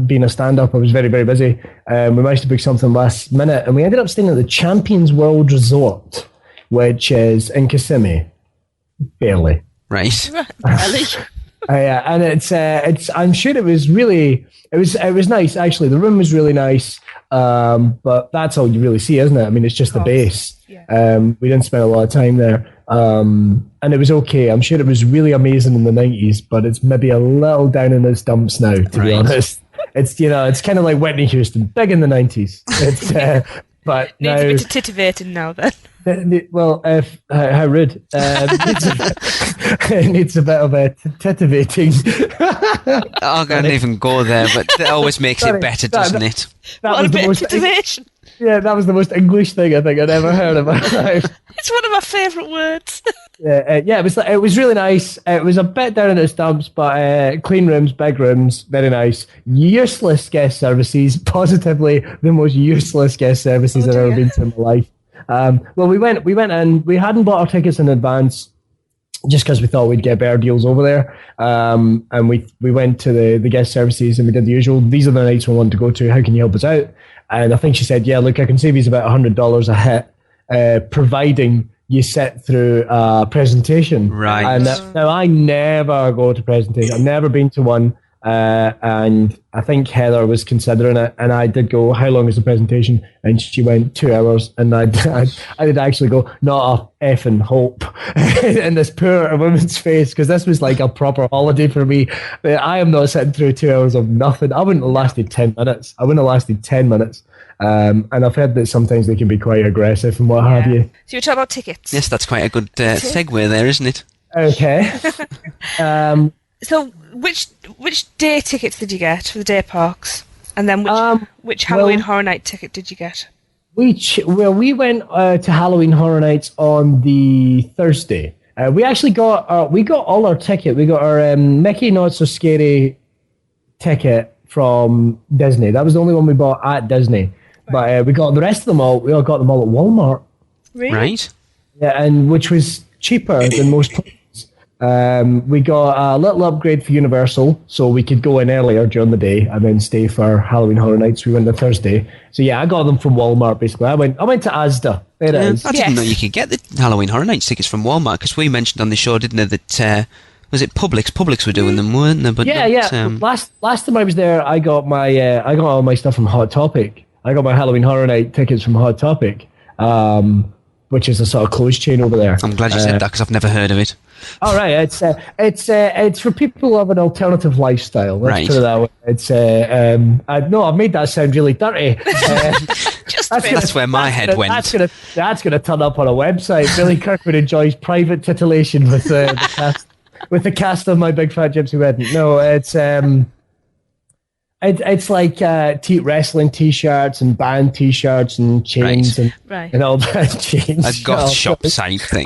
being a stand-up, I was very, very busy. We managed to book something last minute, and we ended up staying at the Champions World Resort, which is in Kissimmee. Barely. Right. Barely. And it's. I'm sure it was really. It was nice actually. The room was really nice, but that's all you really see, isn't it? I mean, it's just the base. Yeah. We didn't spend a lot of time there, and it was okay. I'm sure it was really amazing in the 90s, but it's maybe a little down in its dumps now. To be honest, it's it's kind of like Whitney Houston, big in the 90s. It's but needs now, a bit of titivating now then. Well, how rude. It needs a bit of a titivating. I can't even go there, but it always makes it better, doesn't it? What a bit of titivation. Yeah, that was the most English thing I think I'd ever heard in my life. It's one of my favourite words. Yeah, it was really nice. It was a bit down in its dumps, but clean rooms, big rooms, very nice. Useless guest services, positively the most useless guest services I've ever been to in my life. Well, we went and we hadn't bought our tickets in advance just because we thought we'd get better deals over there. And we went to the guest services and we did the usual. These are the nights we want to go to. How can you help us out? And I think she said, yeah, look, I can save you about $100 a hit, providing you sit through a presentation. Right. And now I never go to presentations. I've never been to one. And I think Heather was considering it, and I did go, how long is the presentation? And she went 2 hours, and I did actually go, not a effing hope in this poor woman's face, because this was like a proper holiday for me. I am not sitting through 2 hours of nothing. I wouldn't have lasted 10 minutes. And I've heard that sometimes they can be quite aggressive and what have you. So you're talking about tickets. Yes, that's quite a good segue there, isn't it? Okay. So which day tickets did you get for the day parks? And then which Halloween Horror Night ticket did you get? We went to Halloween Horror Nights on the Thursday. We actually got all our ticket. We got our Mickey Not So Scary ticket from Disney. That was the only one we bought at Disney. Right. But we got the rest of them all. We all got them all at Walmart. Really? Right. Yeah, and which was cheaper than most places. We got a little upgrade for Universal, so we could go in earlier during the day and then stay for Halloween Horror Nights. We went on Thursday. So yeah, I got them from Walmart basically. I went to Asda. There it is. I didn't know you could get the Halloween Horror Nights tickets from Walmart, because we mentioned on the show, didn't they, that was it Publix? Publix were doing them, weren't they? But Last time I was there, I got all my stuff from Hot Topic. I got my Halloween Horror Night tickets from Hot Topic, which is a sort of clothes chain over there. I'm glad you said that, because I've never heard of it. All right, it's for people who have an alternative lifestyle. Let's put it that way. It's I've made that sound really dirty. That's where my head went. That's gonna turn up on a website. Billy Kirkwood enjoys private titillation with the cast, with the cast of My Big Fat Gypsy Wedding. No, it's like wrestling T-shirts and band T-shirts and chains and all that chains. A goth shop type thing.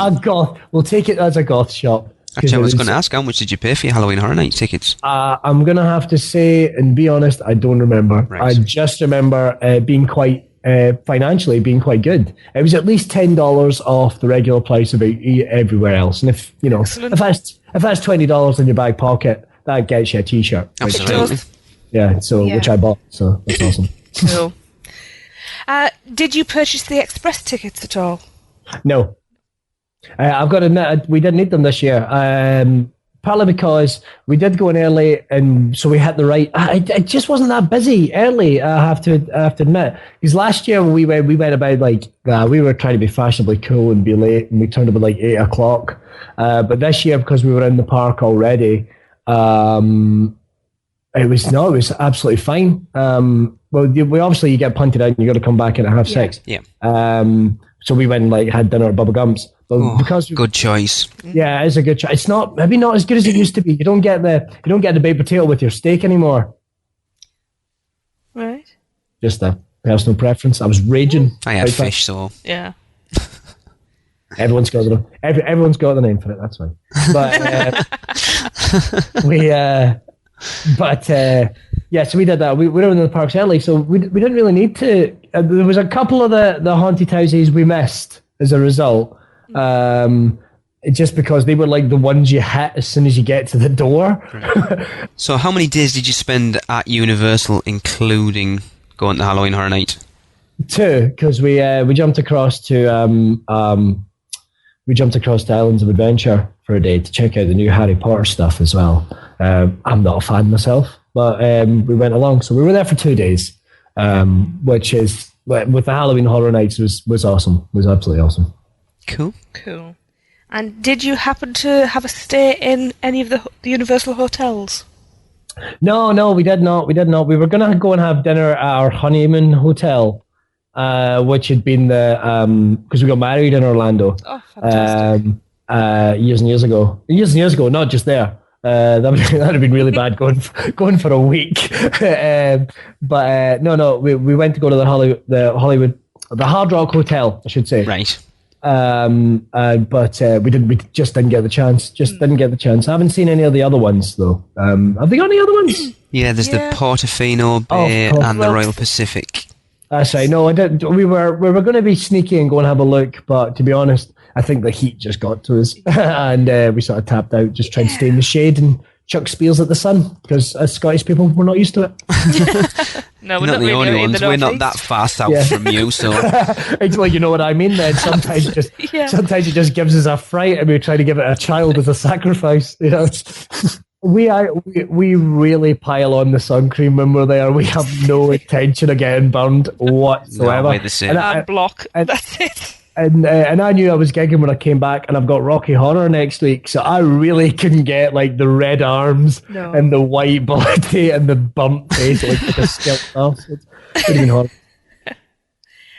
We'll take it as a goth shop. Actually, I was going to ask, how much did you pay for your Halloween Horror Night tickets? I'm going to have to say, and be honest, I don't remember. Right. I just remember being quite financially being quite good. It was at least $10 off the regular price of everywhere else. And if that's $20 in your back pocket, that gets you a T-shirt. Absolutely. Which I bought, so that's awesome. Cool. Did you purchase the express tickets at all? No. I've got to admit, we didn't need them this year. Partly because we did go in early, and so we had the right. It just wasn't that busy early. I have to admit, because last year we went about we were trying to be fashionably cool and be late, and we turned about 8 o'clock. But this year, because we were in the park already, it was absolutely fine. You get punted out and you got to come back in at 6:30. Yeah. So we went and had dinner at Bubba Gump's. But good choice. Yeah, it's a good choice. It's maybe not as good as it used to be. You don't get the baked potato with your steak anymore. Right. Just a personal preference. I was raging. I had fish, so yeah. Everyone's got the name for it. That's fine. But so we did that. We were in the parks early, so we didn't really need to. There was a couple of the haunted houses we missed as a result, just because they were the ones you hit as soon as you get to the door. Right. So how many days did you spend at Universal, including going to Halloween Horror Night? 2, because we jumped across to Islands of Adventure for a day to check out the new Harry Potter stuff as well. I'm not a fan myself, but we went along. So we were there for 2 days, which is, with the Halloween Horror Nights, was awesome. It was absolutely awesome. Cool. And did you happen to have a stay in any of the Universal hotels? No, we did not. We were going to go and have dinner at our honeymoon hotel, which had been because we got married in Orlando. Oh, fantastic. Years and years ago. Years and years ago, not just there. That'd have been really bad going for a week. No, we went to go to the Hard Rock Hotel, I should say. Right. But we just didn't get the chance. I haven't seen any of the other ones though. Have they got any other ones? Yeah, there's the Portofino Bay and the Royal Pacific. That's right. No, I didn't. We were going to be sneaky and go and have a look, but to be honest, I think the heat just got to us, and we sort of tapped out, just trying to stay in the shade and chuck spears at the sun, because as Scottish people, we're not used to it. No, we're not the really only ones. We're not Northeast. that far south from you, so It's like, you know what I mean. Then sometimes it just gives us a fright, and we try to give it a child as a sacrifice. You know, we really pile on the sun cream when we're there. We have no intention of getting burned whatsoever. No, we're the same. And block. That's it. And I knew I was gigging when I came back, and I've got Rocky Horror next week, so I really couldn't get like the red arms and the white body and the burnt face like a skeleton off. It would have been horrible.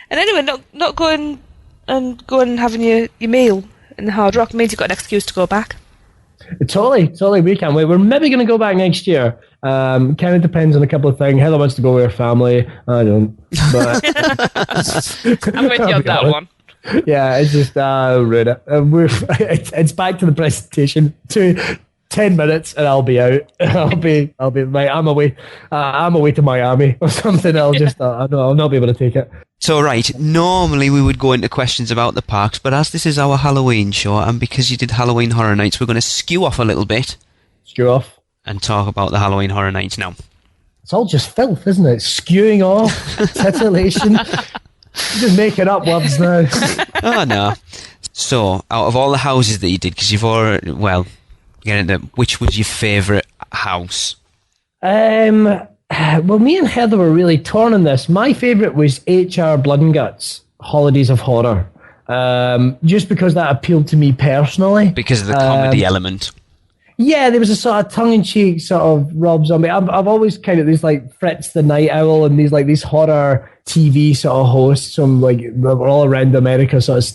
And anyway, not going and having your meal in the Hard Rock means you've got an excuse to go back. Totally, we can't wait. We're maybe going to go back next year. Kind of depends on a couple of things. Heather wants to go with her family. I don't. But I'm with you on that one. Yeah, it's just rude it. It's back to the presentation. 10 minutes and I'll be out. I'll be like, I'm away to Miami or something. I'll not be able to take it. So right, normally we would go into questions about the parks, but as this is our Halloween show, and because you did Halloween Horror Nights, we're going to skew off a little bit. Skew off and talk about the Halloween Horror Nights now. It's all just filth, isn't it? Skewing off, titillation. Just making up words now. Oh no. So, out of all the houses that you did, because you've already, which was your favourite house? Well, me and Heather were really torn on this. My favourite was HR Blood and Guts, Holidays of Horror. Just because that appealed to me personally. Because of the comedy element. Yeah, there was a sort of tongue-in-cheek sort of Rob Zombie. I've always kind of these like Fritz the Night Owl and these horror TV sort of hosts from like all around American sort of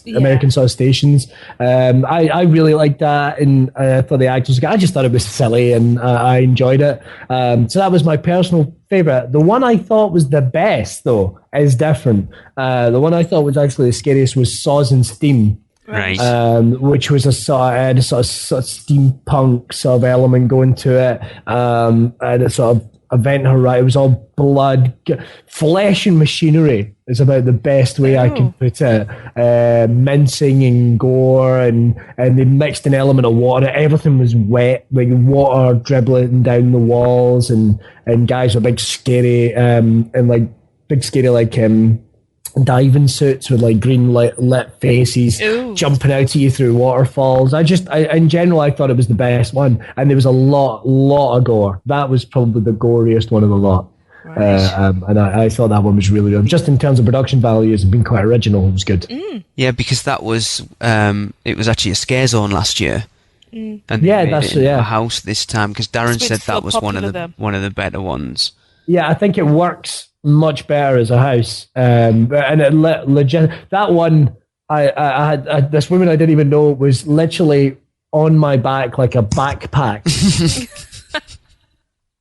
stations. I really liked that, and I thought the actors. I just thought it was silly, and I enjoyed it. So that was my personal favorite. The one I thought was the best, though, is different. The one I thought was actually the scariest was Saws and Steam. Right. Which was a sort of steampunk sort of element going to it, and a sort of event horizon. It was all blood, flesh, and machinery. Is about the best way I can put it. Mincing and gore, and they mixed an element of water. Everything was wet, like water dribbling down the walls, and guys with big scary diving suits with like green lit faces jumping out at you through waterfalls. In general, I thought it was the best one, and there was a lot of gore. That was probably the goriest one of the lot. Right. And I thought that one was really good. Just in terms of production values and being quite original, it was good. Yeah, because that was it was actually a scare zone last year. And that's a house this time, because Darren said that was one of the better ones. Yeah, I think it works much better as a house, and it legit. That one, I had this woman I didn't even know was literally on my back like a backpack.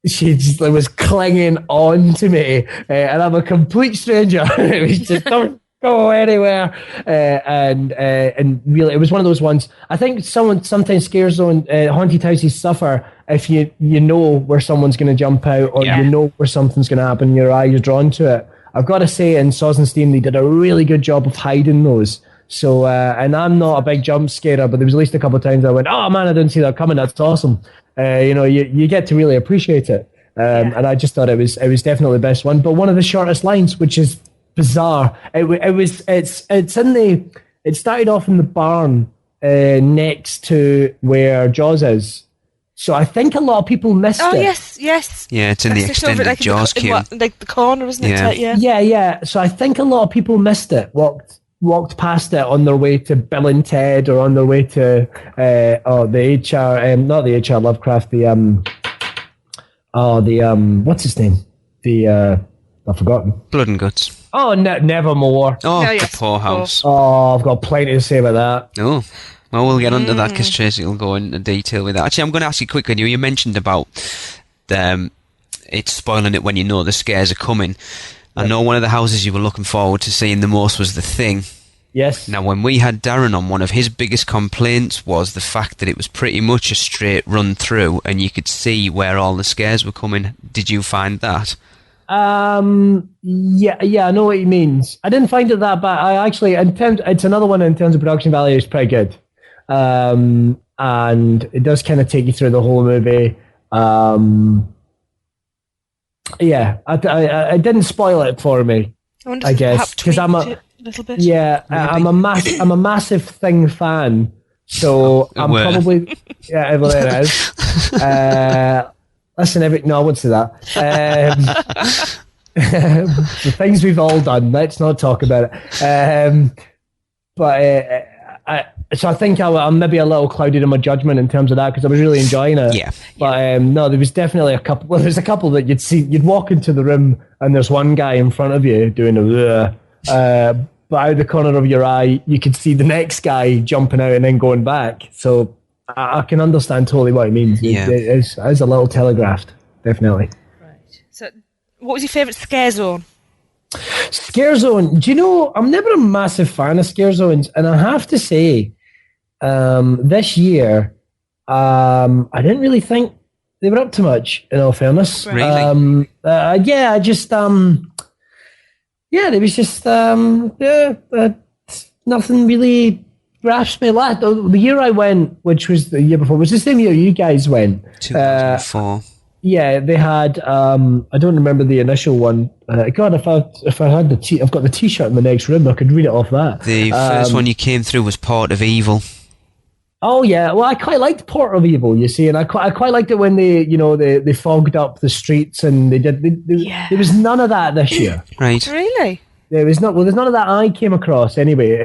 She just was clinging on to me, and I'm a complete stranger. It was just don't go anywhere, and really, it was one of those ones. I think sometimes scare zone haunted houses suffer if you know where someone's going to jump out, or you know where something's going to happen. Your eye is drawn to it. I've got to say, in Saws and Steam, they did a really good job of hiding those. So, and I'm not a big jump scarer, but there was at least a couple of times I went, "Oh man, I didn't see that coming. That's awesome." You get to really appreciate it. And I just thought it was definitely the best one, but one of the shortest lines, which is bizarre. It started off in the barn next to where Jaws is. So I think a lot of people missed it. Oh, yes. Yeah, it's in the extended Jaws queue. Like the corner, isn't it? Yeah. So I think a lot of people missed it. Walked past it on their way to Bill and Ted, or on their way to the HR, not the HR Lovecraft, what's his name? I've forgotten. Blood and Guts. Oh, Nevermore. Oh, yes, the Poorhouse. Oh, I've got plenty to say about that. Oh, well, we'll get onto that because Tracey will go into detail with that. Actually, I'm going to ask you quickly. You mentioned about it's spoiling it when you know the scares are coming. I know one of the houses you were looking forward to seeing the most was The Thing. Yes. Now, when we had Darren on, one of his biggest complaints was the fact that it was pretty much a straight run through and you could see where all the scares were coming. Did you find that? Yeah, I know what he means. I didn't find it that bad. I actually, it's another one in terms of production value, it's pretty good. And it does kind of take you through the whole movie. Yeah, I didn't spoil it for me, I guess, because I'm a little bit. Yeah, I'm a massive Thing fan, so I'm probably well, there it is. Listen, no, I won't say that. The things we've all done. Let's not talk about it. So I think I'm maybe a little clouded in my judgment in terms of that because I was really enjoying it. Yeah. But no, there was definitely a couple. Well, there's a couple that you'd walk into the room and there's one guy in front of you doing a. But out of the corner of your eye, you could see the next guy jumping out and then going back. So I can understand totally what he means. Yeah. It's a little telegraphed, definitely. Right. So, what was your favourite scare zone? Scare zone. Do you know, I'm never a massive fan of scare zones, and I have to say, this year, I didn't really think they were up to much, in all fairness. Really? Yeah, I just, there was just, nothing really grasps me. The year I went, which was the year before, was the same year you guys went. 2004. Yeah, they had. I don't remember the initial one. God, if I had I've got the T-shirt in the next room. I could read it off that. The first one you came through was Port of Evil. Oh yeah, well I quite liked Port of Evil, you see, and I quite liked it when they fogged up the streets and there was none of that this year. Right. Really? There's none of that I came across anyway.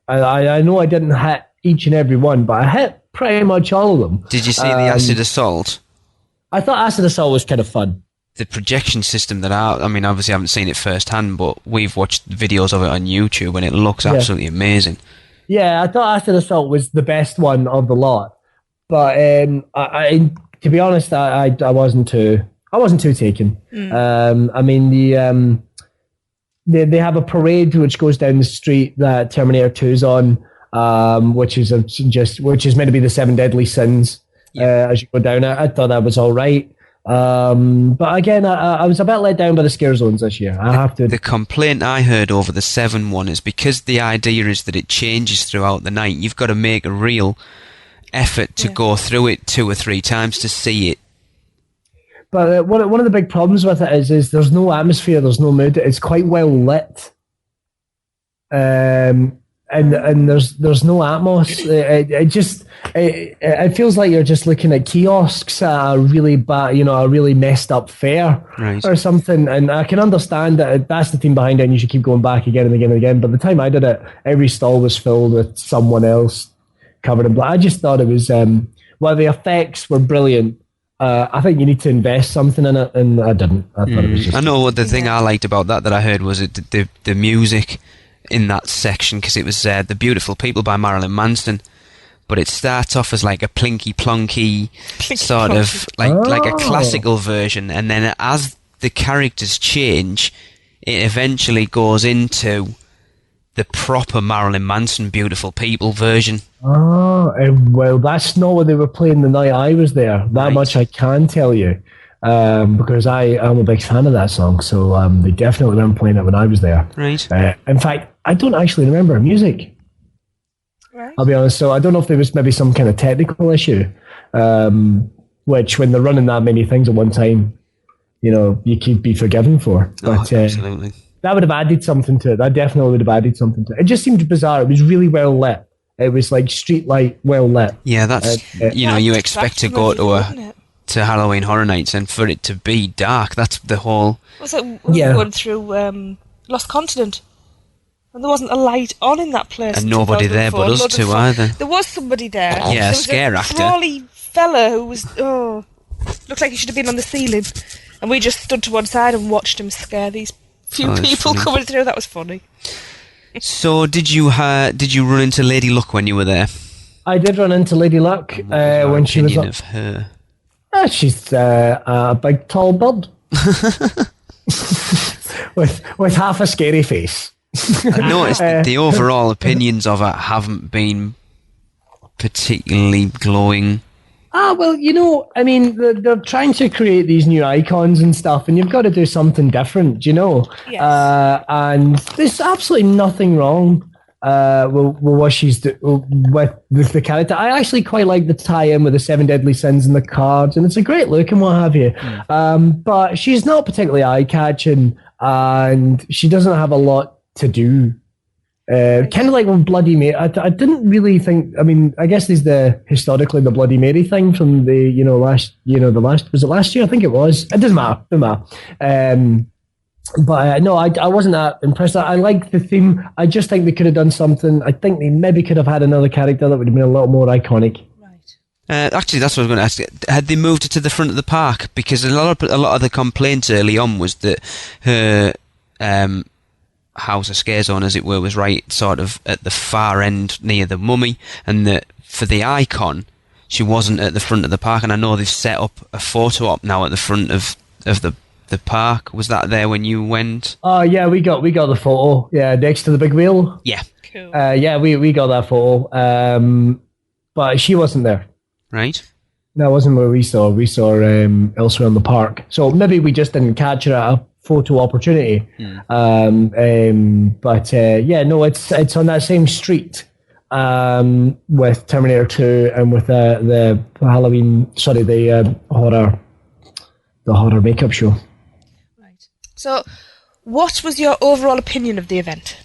I know I didn't hit each and every one, but I hit pretty much all of them. Did you see the Acid Assault? I thought Acid Assault was kind of fun. The projection system obviously I haven't seen it firsthand, but we've watched videos of it on YouTube and it looks absolutely amazing. Yeah, I thought Acid Assault was the best one of the lot, but I to be honest, I wasn't too taken. I mean they have a parade which goes down the street that Terminator 2's on, which is meant to be the 7 deadly sins. As you go down it, I thought that was all right. But again, I was a bit let down by the scare zones this year. The complaint I heard over the 7 one is because the idea is that it changes throughout the night, you've got to make a real effort to go through it 2 or 3 times to see it. But one of the big problems with it is there's no atmosphere, there's no mood. It's quite well lit. And there's no atmos. It feels like you're just looking at kiosks at a really bad, a really messed up fair or something. And I can understand that that's the team behind it, and you should keep going back again and again and again. But the time I did it, every stall was filled with someone else covered in blood. I just thought it was while the effects were brilliant. I think you need to invest something in it, and I didn't. I thought it was just. I know the thing I liked about that I heard was the music in that section, because it was The Beautiful People by Marilyn Manson, but it starts off as like a plinky plonky sort of like a classical version, and then as the characters change, it eventually goes into the proper Marilyn Manson Beautiful People version. Oh, well, that's not what they were playing the night I was there. That much I can tell you. Because I'm a big fan of that song, so they definitely weren't playing it when I was there. Right. In fact, I don't actually remember her music. Right. I'll be honest. So I don't know if there was maybe some kind of technical issue, which when they're running that many things at one time, you could be forgiven for. But, absolutely. That would have added something to it. That definitely would have added something to it. It just seemed bizarre. It was really well lit. It was like street light, well lit. Yeah, that's you expect to go to Halloween Horror Nights and for it to be dark. That's the whole. Was it going through Lost Continent? And there wasn't a light on in that place. And nobody there but us two either. There was somebody there. Yeah, there was scare actor. A crawly fella who was looked like he should have been on the ceiling. And we just stood to one side and watched him scare these few people coming through. That was funny. So did you run into Lady Luck when you were there? I did run into Lady Luck when she was of her. She's a big tall bird with half a scary face. I noticed that the overall opinions of her haven't been particularly glowing. Well, I mean, they're trying to create these new icons and stuff, and you've got to do something different, Yes. And there's absolutely nothing wrong with what she's with the character. I actually quite like the tie-in with the 7 Deadly Sins and the cards, and it's a great look and what have you. But she's not particularly eye-catching, and she doesn't have a lot to do. Kind of like with Bloody Mary. I didn't really think. I mean, I guess there's historically the Bloody Mary thing from the was it last year? I think it was. It doesn't matter. But no, I wasn't that impressed. I like the theme. I just think they could have done something. I think they maybe could have had another character that would have been a lot more iconic. Actually, that's what I was going to ask. Had they moved it to the front of the park? Because a lot of the complaints early on was that her house of scare zone, as it were, was right sort of at the far end near the mummy, and that for the icon, she wasn't at the front of the park. And I know they've set up a photo op now at the front of the park. Was that there when you went? Oh yeah, we got the photo. Yeah, next to the big wheel. Yeah, cool. Yeah, we got that photo. But she wasn't there. Right. That wasn't where we saw. We saw elsewhere in the park. So maybe we just didn't catch her at a photo opportunity. But yeah, no, it's on that same street with Terminator 2 and with the Halloween. Sorry, the horror makeup show. Right. So, what was your overall opinion of the event?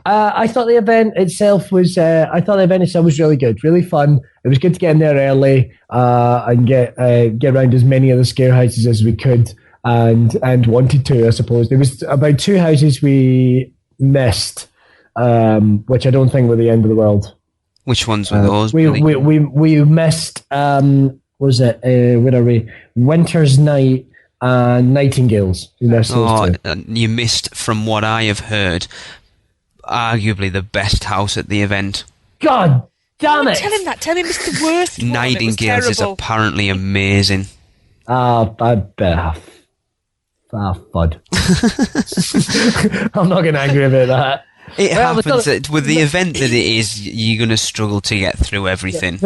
I thought the event itself was. Really good, really fun. It was good to get in there early and get around as many of the scare houses as we could, and wanted to. I suppose there was about 2 houses we missed, which I don't think were the end of the world. Which ones were those? We missed. Was it? Where are we? Winter's Night and Nightingales. We missed those 2. You missed, from what I have heard, arguably the best house at the event. God damn it! Tell him that. Tell him it's the worst one. Nightingales is apparently amazing. I bet. Fud. I'm not getting angry about that. It happens that with the event that it is, you're going to struggle to get through everything.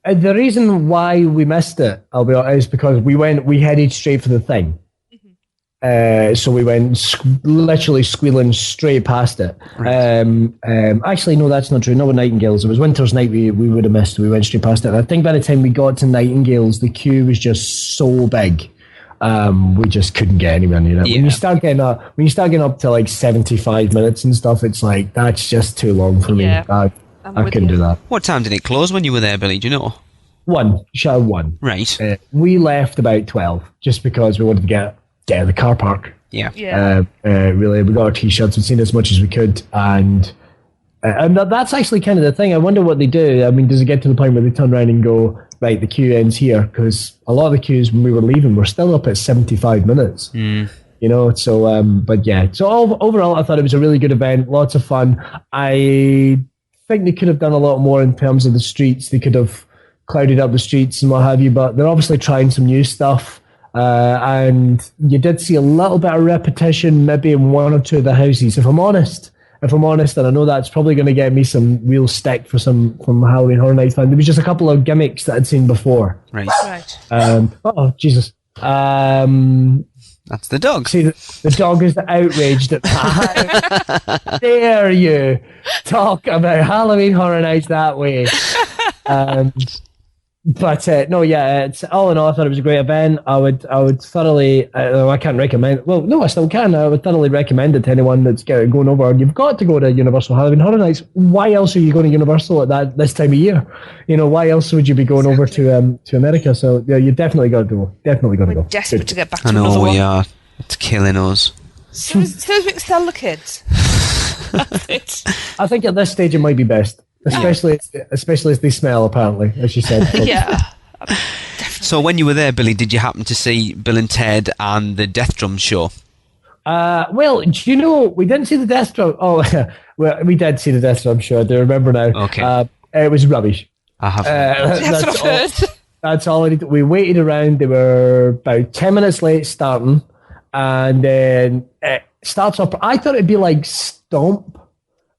The reason why we missed it, I'll be honest, is because we headed straight for the thing. So we went literally squealing straight past it. Right. Actually, no, that's not true. Not with Nightingales. It was Winter's Night we would have missed. We went straight past it. And I think by the time we got to Nightingales, the queue was just so big. We just couldn't get anywhere near it. Yeah. When you start getting up to like 75 minutes and stuff, it's like, that's just too long for me. I couldn't do that. What time did it close when you were there, Billy? Do you know? 1. Show 1. Right. We left about 12 just because we wanted to get out of the car park. Yeah. Really, we got our t-shirts. We'd seen as much as we could, and that's actually kind of the thing. I wonder what they do. I mean, does it get to the point where they turn around and go, right, the queue ends here? Because a lot of the queues when we were leaving were still up at 75 minutes. So but yeah. So overall, I thought it was a really good event. Lots of fun. I think they could have done a lot more in terms of the streets. They could have clouded up the streets and what have you. But they're obviously trying some new stuff. And you did see a little bit of repetition, maybe in 1 or 2 of the houses. If I'm honest, and I know that's probably going to get me some real stick from Halloween Horror Nights fan, there was just a couple of gimmicks that I'd seen before. Right. Oh Jesus! That's the dog. See, the dog is outraged at that. How dare you talk about Halloween Horror Nights that way? But no, yeah, it's all in all, I thought it was a great event. I would thoroughly. I can't recommend. Well, no, I still can. I would thoroughly recommend it to anyone that's going over. You've got to go to Universal Halloween Horror Nights. Why else are you going to Universal at this time of year? Why else would you be going over to America? So yeah, you definitely got to go. We're desperate to get back to I know another one. we are. It's killing us. So we can sell the kids. That's it. I think at this stage it might be best. Especially as they smell, apparently, as you said. Yeah, So when you were there, Billy, did you happen to see Bill and Ted and the Death Drum show? Well, do you know, we didn't see the Death Drum. Oh, well, we did see the Death Drum show. I do remember now. Okay. It was rubbish. I have. That's what I've heard. That's all I did. We waited around. They were about 10 minutes late starting. And then it starts up. I thought it'd be like Stomp,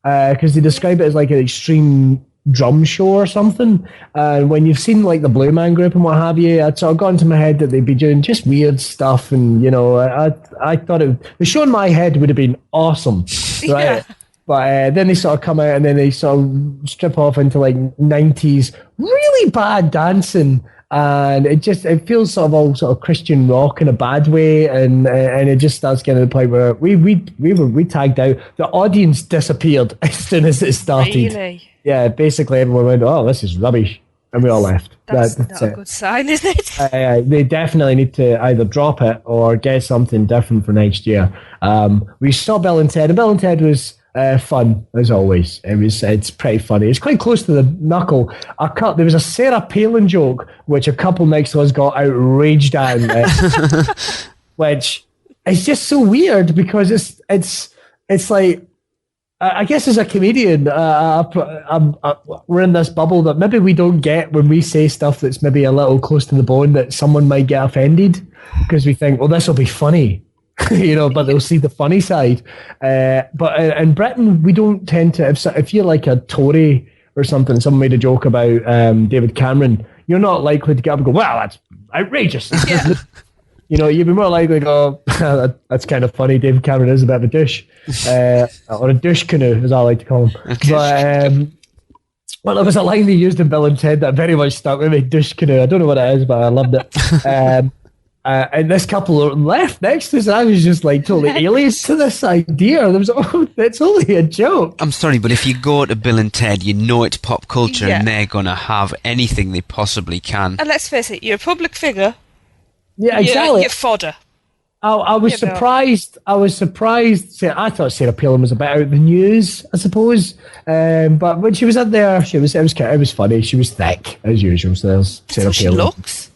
because they describe it as like an extreme drum show or something. And when you've seen like the Blue Man Group and what have you, it sort of got into my head that they'd be doing just weird stuff. And, you know, I thought the show in my head would have been awesome. Right. Yeah. But then they sort of come out and then they sort of strip off into like 90s, really bad dancing. And it feels sort of all sort of Christian rock in a bad way, and it just starts getting to the point where we tagged out. The audience disappeared as soon as it started. Really? Yeah, basically everyone went, "Oh, this is rubbish," and we all left. That's not a good sign, is it? They definitely need to either drop it or get something different for next year. We saw Bill and Ted, and Bill and Ted was fun as always. It's pretty funny. It's quite close to the knuckle. There was a Sarah Palin joke which a couple next to us got outraged at, which is just so weird because it's like, I guess as a comedian, we're in this bubble that maybe we don't get when we say stuff that's maybe a little close to the bone, that someone might get offended because we think, well, this will be funny. You know, but they'll see the funny side. But in Britain, we don't tend to. If you're like a Tory or something, someone made a joke about David Cameron, you're not likely to get up and go, "Well, that's outrageous." Yeah. You know, you'd be more likely to go, "That's kind of funny. David Cameron is a bit of a douche," or a douche canoe, as I like to call him. But well, there was a line they used in Bill and Ted that very much stuck with me. Douche canoe. I don't know what it is, but I loved it. And this couple left next to us, and I was just like totally aliens to this idea. There was, it's only a joke. I'm sorry, but if you go to Bill and Ted, you know it's pop culture, and they're going to have anything they possibly can. And let's face it, you're a public figure. Yeah, exactly. You're fodder. I was surprised. I was surprised. I thought Sarah Palin was a bit out of the news, I suppose. But when she was in there, it was funny. She was thick as usual. So there's Sarah Palin. She looks.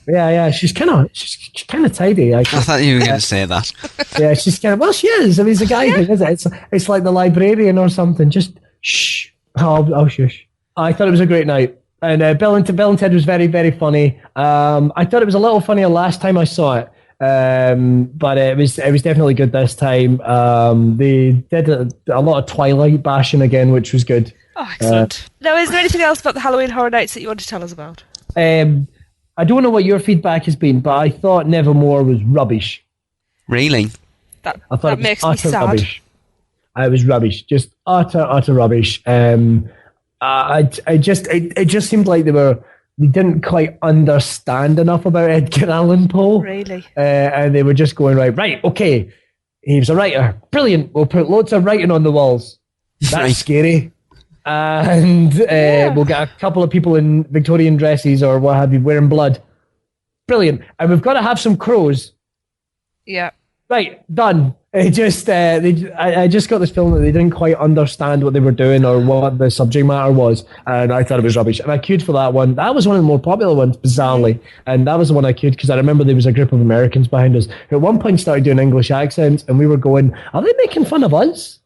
Yeah, she's kind of tidy. I thought you were going to say that. Yeah, she's kind of, well, she is. I mean, it's a guy thing, isn't it? It's like the librarian or something. Just shh. I'll shush. I thought it was a great night, and Bill and Ted was very, very funny. I thought it was a little funnier last time I saw it, but it was definitely good this time. They did a lot of Twilight bashing again, which was good. Oh, excellent. Now, is there anything else about the Halloween Horror Nights that you want to tell us about? I don't know what your feedback has been, but I thought Nevermore was rubbish. Really? I thought that makes me sad. Rubbish. It was rubbish, just utter rubbish. It just seemed like they didn't quite understand enough about Edgar Allan Poe. Really? And they were just going, right, okay, he was a writer, brilliant. We'll put loads of writing on the walls. That's scary. And we'll get a couple of people in Victorian dresses or what have you wearing blood. Brilliant. And we've got to have some crows. Yeah. Right, done. I just got this feeling that they didn't quite understand what they were doing or what the subject matter was, and I thought it was rubbish. And I queued for that one. That was one of the more popular ones, bizarrely, and that was the one I queued because I remember there was a group of Americans behind us who at one point started doing English accents, and we were going, "Are they making fun of us?"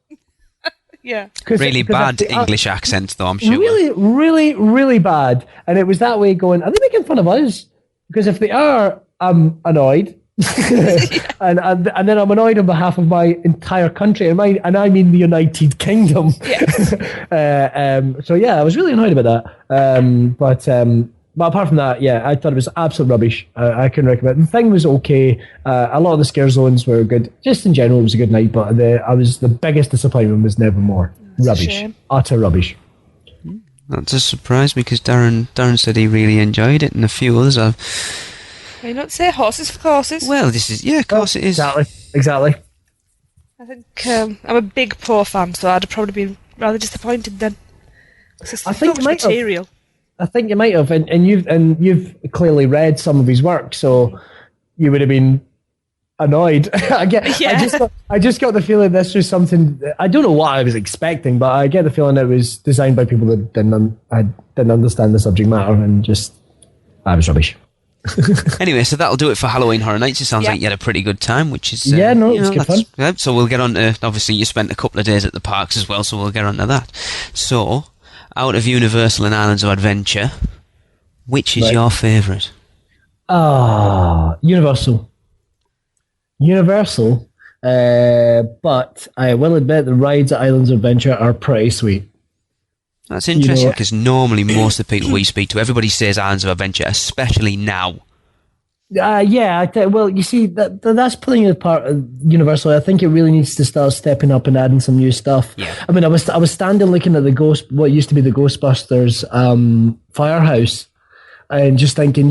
Yeah. Really bad English accents, though, I'm sure. Really, really, really bad. And it was that way going, are they making fun of us? Because if they are, I'm annoyed. and then I'm annoyed on behalf of my entire country, and I mean the United Kingdom. Yes. So yeah, I was really annoyed about that. But apart from that, yeah, I thought it was absolute rubbish. I couldn't recommend it. The thing was okay. A lot of the scare zones were good. Just in general, it was a good night. But the biggest disappointment was Nevermore. Rubbish, utter rubbish. That does surprise me because Darren said he really enjoyed it, and a few others have. Can you not say horses for courses? Well, this is of course it is. Exactly. I think I'm a big Poe fan, so I'd have probably been rather disappointed then. I think you might material. I think you might have, and you've clearly read some of his work, so you would have been annoyed. I just got the feeling this was something. I don't know what I was expecting, but I get the feeling it was designed by people that didn't understand the subject matter, and just that was rubbish. Anyway, so that'll do it for Halloween Horror Nights. It sounds like you had a pretty good time, which is... it's good fun. Yeah, so we'll get on to... Obviously, you spent a couple of days at the parks as well, so we'll get on to that. So, out of Universal and Islands of Adventure, which is your favourite? Universal. Universal, but I will admit the rides at Islands of Adventure are pretty sweet. That's interesting, because normally most of the people we speak to, everybody says Islands of Adventure, especially now. Well, you see, that's putting it part of Universal. I think it really needs to start stepping up and adding some new stuff. Yeah. I mean, I was standing looking at what used to be the Ghostbusters firehouse, and just thinking,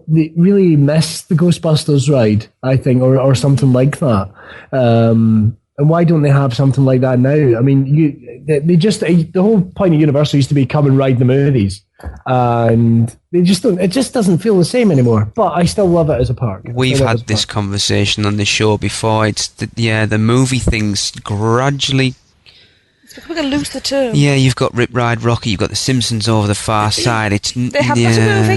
they really missed the Ghostbusters ride, I think, or something like that. And why don't they have something like that now? I mean, the whole point of Universal used to be come and ride the movies, and they just don't. It just doesn't feel the same anymore. But I still love it as a park. We've had this conversation on the show before. It's the movie things gradually. It's becoming a looser term. Yeah, you've got Rip Ride Rocky, you've got The Simpsons over the far side. They have that a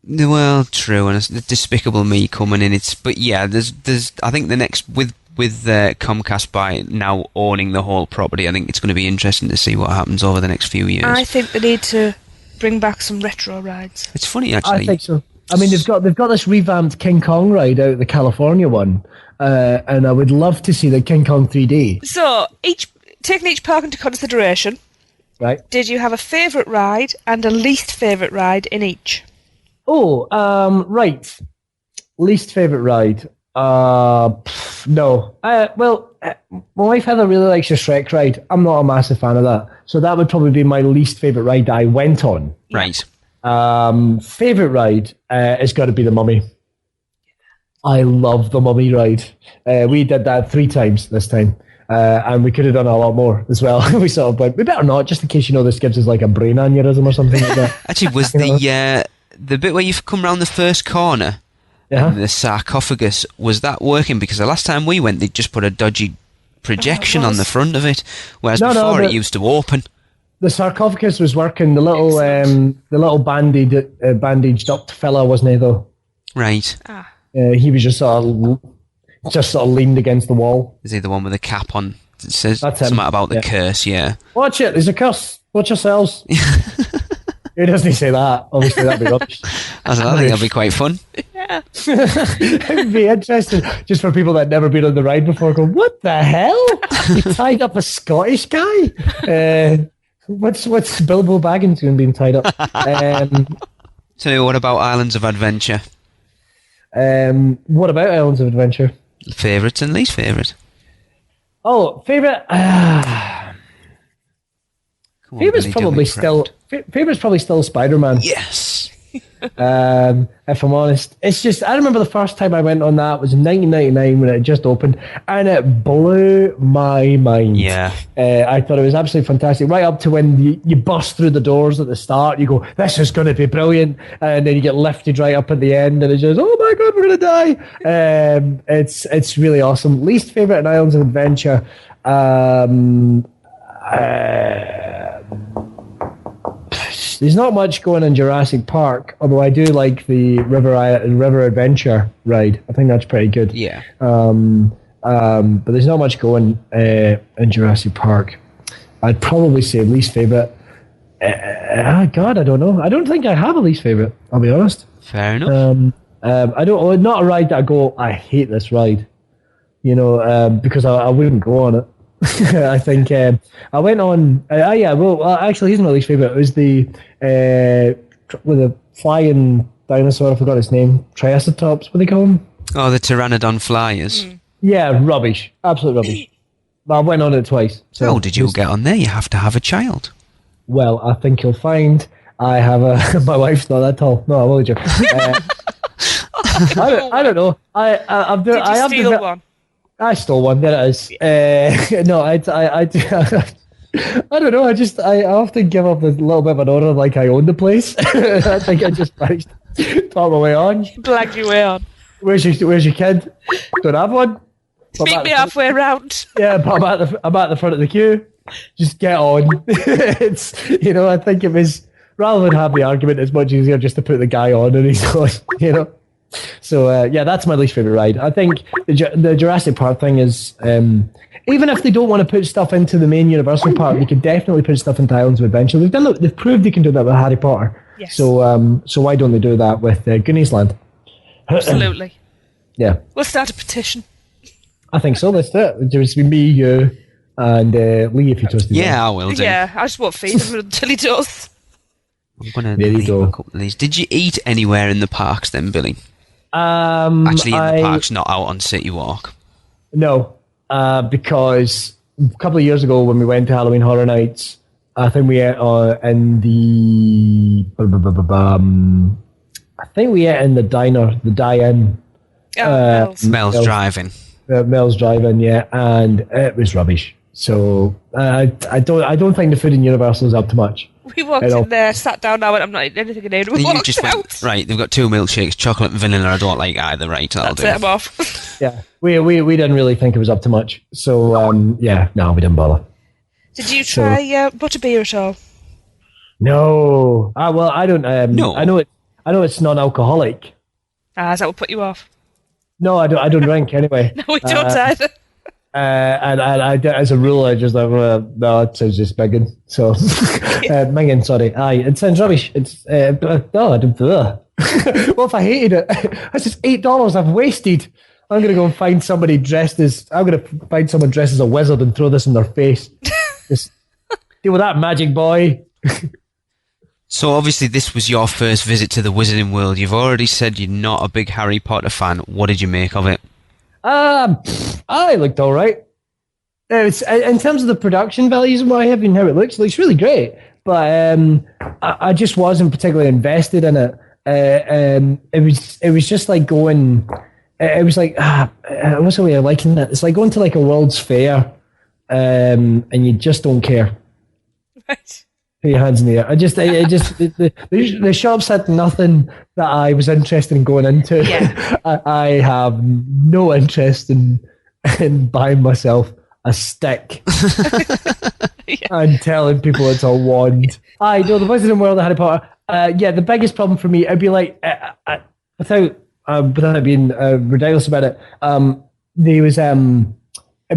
movie. Well, true, and it's Despicable Me coming in. There's. I think the next with Comcast by now owning the whole property, I think it's going to be interesting to see what happens over the next few years. I think they need to bring back some retro rides. It's funny, actually. I think so. I mean, they've got this revamped King Kong ride out, the California one, and I would love to see the King Kong 3D. So, taking each park into consideration, right? Did you have a favourite ride and a least favourite ride in each? Right. Least favourite ride. No. My wife Heather really likes the Shrek ride. I'm not a massive fan of that. So that would probably be my least favourite ride that I went on. Right. Favourite ride has got to be the Mummy. I love the Mummy ride. We did that 3 times this time. And we could have done a lot more as well. We sort of went, we better not, just in case this gives us like a brain aneurysm or something like that. Actually, was the bit where you've come round the first corner, the sarcophagus, was that working? Because the last time we went, they just put a dodgy projection on the front of it, whereas before it used to open. The sarcophagus was working. The little bandaged up fella, wasn't he though? Right. He was just sort of leaned against the wall. Is he the one with the cap on? It says That's something him. about the curse. Yeah. Watch it. There's a curse. Watch yourselves. Who doesn't say that? Obviously, that'd be rubbish. I think that'd be quite fun. Yeah. It would be interesting just for people that had never been on the ride before. Go, what the hell? You tied up a Scottish guy? What's Bilbo Baggins doing being tied up? So, what about Islands of Adventure? What about Islands of Adventure? Favourites and least favourite. Oh, favourite. Favourite's probably still Spider-Man. Yes. If I'm honest, it's just I remember the first time I went on that was in 1999 when it just opened, and it blew my mind. Yeah. I thought it was absolutely fantastic. Right up to when you bust through the doors at the start, you go, "This is going to be brilliant," and then you get lifted right up at the end, and it's just, "Oh my god, we're going to die!" It's really awesome. Least favorite in Islands of Adventure. There's not much going in Jurassic Park, although I do like the River Adventure ride. I think that's pretty good. Yeah. But there's not much going in Jurassic Park. I'd probably say least favorite. God, I don't know. I don't think I have a least favorite. I'll be honest. Fair enough. I don't. Not a ride that I go, I hate this ride. Because I wouldn't go on it. I think I went on. Actually, he's my least favorite. It was the with a flying dinosaur. I forgot his name. Triceratops. What do they call him? Oh, the Pteranodon flyers. Yeah, rubbish. Absolute rubbish. But I went on it twice. So How did you get on there? You have to have a child. Well, I think you'll find I have a. My wife's not that tall. No, I'm only joking. I don't know. Did you steal one? I stole one. There it is. No, I don't know. I often give up a little bit of an order like I own the place. I think I just managed to talk my way on. Blagged your way on. Where's your kid? Don't have one. Meet me halfway around. Yeah, but I'm at the front of the queue. Just get on. It's I think it was rather than have the argument, it's much easier just to put the guy on and he's on, you know. So yeah, that's my least favorite ride. I think the Jurassic Park thing is, even if they don't want to put stuff into the main Universal Park, they could definitely put stuff into Islands of Adventure. They've proved they can do that with Harry Potter. Yes. So why don't they do that with Goonies Land? Absolutely. Yeah. We'll start a petition. I think so. Let's do it. There's me, you, and Lee if you trust me. Yeah, I will do. Yeah, I just won't feed him until he does. I'm gonna There you leave go. a couple of these. Did you eat anywhere in the parks then, Billy? Actually, in the parks, not out on City Walk. No, because a couple of years ago when we went to Halloween Horror Nights, I think we ate in the. I think we ate in the diner, the die-in. Mel's Driving. Mel's Driving, yeah, and it was rubbish. So I don't think the food in Universal is up to much. We walked in there, sat down. Now I'm not eating anything in here. We You walked just out. went, right, they've got 2 milkshakes, chocolate and vanilla. I don't like either, right? That'll That's do. it, I'm off. Yeah, we didn't really think it was up to much. So yeah, no, we didn't bother. Did you try butterbeer at all? No, well, I don't. No. I know it's non-alcoholic. Is that what put you off? No, I don't drink anyway. No, we don't either. And I, as a rule, I just like, no, it sounds just biggin. So, minging, sorry. Aye, it sounds rubbish. It's, no, I don't. Well, if I hated it, that's just $8 I've wasted. I'm going to go and find somebody dressed as, I'm going to find someone dressed as a wizard and throw this in their face. Just deal with that, magic boy. So obviously this was your first visit to the Wizarding World. You've already said you're not a big Harry Potter fan. What did you make of it? I looked all right. It's in terms of the production values and what have you, and how it looks really great. But I just wasn't particularly invested in it. It was just like going. It was like what's the way of liking it? It's like going to like a World's Fair, and you just don't care. Right. Put your hands in the air. The shops had nothing that I was interested in going into. Yeah. I have no interest in buying myself a stick and telling people it's a wand. I know the Wizarding World of Harry Potter. Yeah, the biggest problem for me, I'd be like, without being ridiculous about it, there was it'd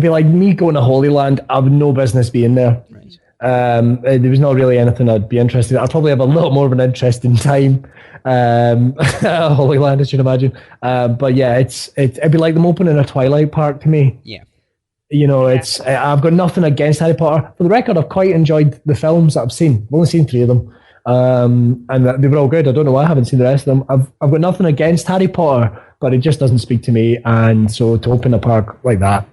be like me going to Holy Land. I have no business being there. Right. There was not really anything I'd be interested in. I'd probably have a lot more of an interest in time. Holy Land, as you'd imagine. But yeah, it'd be like them opening a Twilight Park to me. Yeah. You know, I've got nothing against Harry Potter. For the record, I've quite enjoyed the films that I've seen. I've only seen 3 of them. And they were all good. I don't know why I haven't seen the rest of them. I've got nothing against Harry Potter, but it just doesn't speak to me. And so to open a park like that,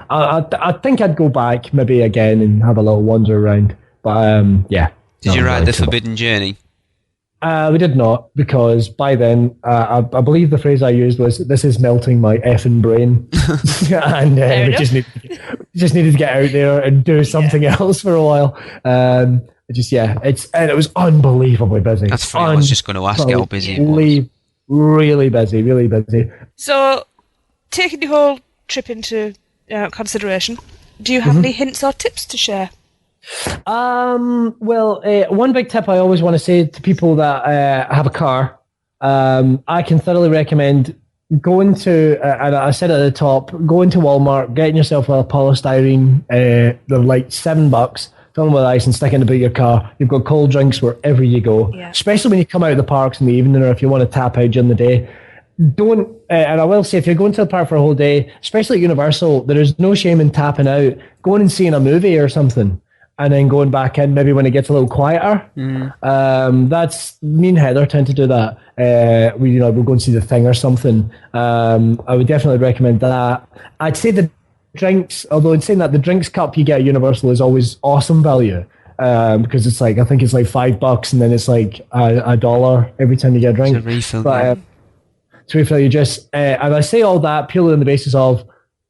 I think I'd go back maybe again and have a little wander around. But yeah. Did you ride the Forbidden Journey? We did not, because by then I believe the phrase I used was, "This is melting my effing brain," and we just needed to get out there and do something else for a while. And it was unbelievably busy. That's funny. I was just going to ask how busy it was. Really busy. So, taking the whole trip into consideration, do you have any hints or tips to share? Well, one big tip I always want to say to people that have a car, I can thoroughly recommend going to, and I said at the top, going to Walmart, getting yourself a polystyrene. They're like $7. Fill them with ice and stick it in the boot of your car. You've got cold drinks wherever you go, especially when you come out of the parks in the evening or if you want to tap out during the day. Don't, and I will say, if you're going to the park for a whole day, especially at Universal, there is no shame in tapping out, going and seeing a movie or something, and then going back in maybe when it gets a little quieter. That's, me and Heather tend to do that. We'll go and see The Thing or something. I would definitely recommend that. I'd say the drinks, although in saying that, the drinks cup you get at Universal is always awesome value, because it's like, I think it's like $5 and then it's like $1 every time you get a drink. To refill, to refill, you just and I say all that purely on the basis of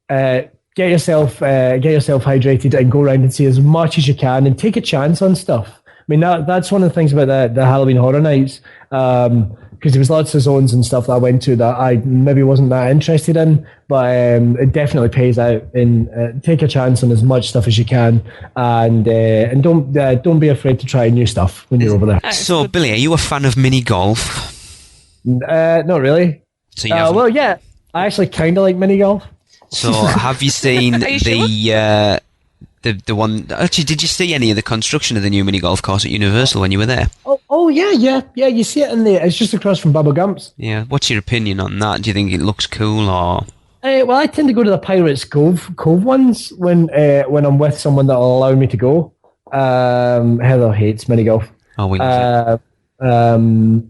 get yourself hydrated and go around and see as much as you can and take a chance on stuff. I mean, that's one of the things about the Halloween Horror Nights, because there was lots of zones and stuff that I went to that I maybe wasn't that interested in, but it definitely pays out. In take a chance on as much stuff as you can, and don't be afraid to try new stuff when you're over there. So, Billy, are you a fan of mini golf? Not really. So you haven't- well, yeah, I actually kind of like mini golf. So, have you seen the one? Actually, did you see any of the construction of the new mini golf course at Universal when you were there? Oh yeah. You see it in there. It's just across from Bubba Gump's. Yeah. What's your opinion on that? Do you think it looks cool or? Well, I tend to go to the Pirates Cove ones when I'm with someone that will allow me to go. Heather hates mini golf. Oh, we love it.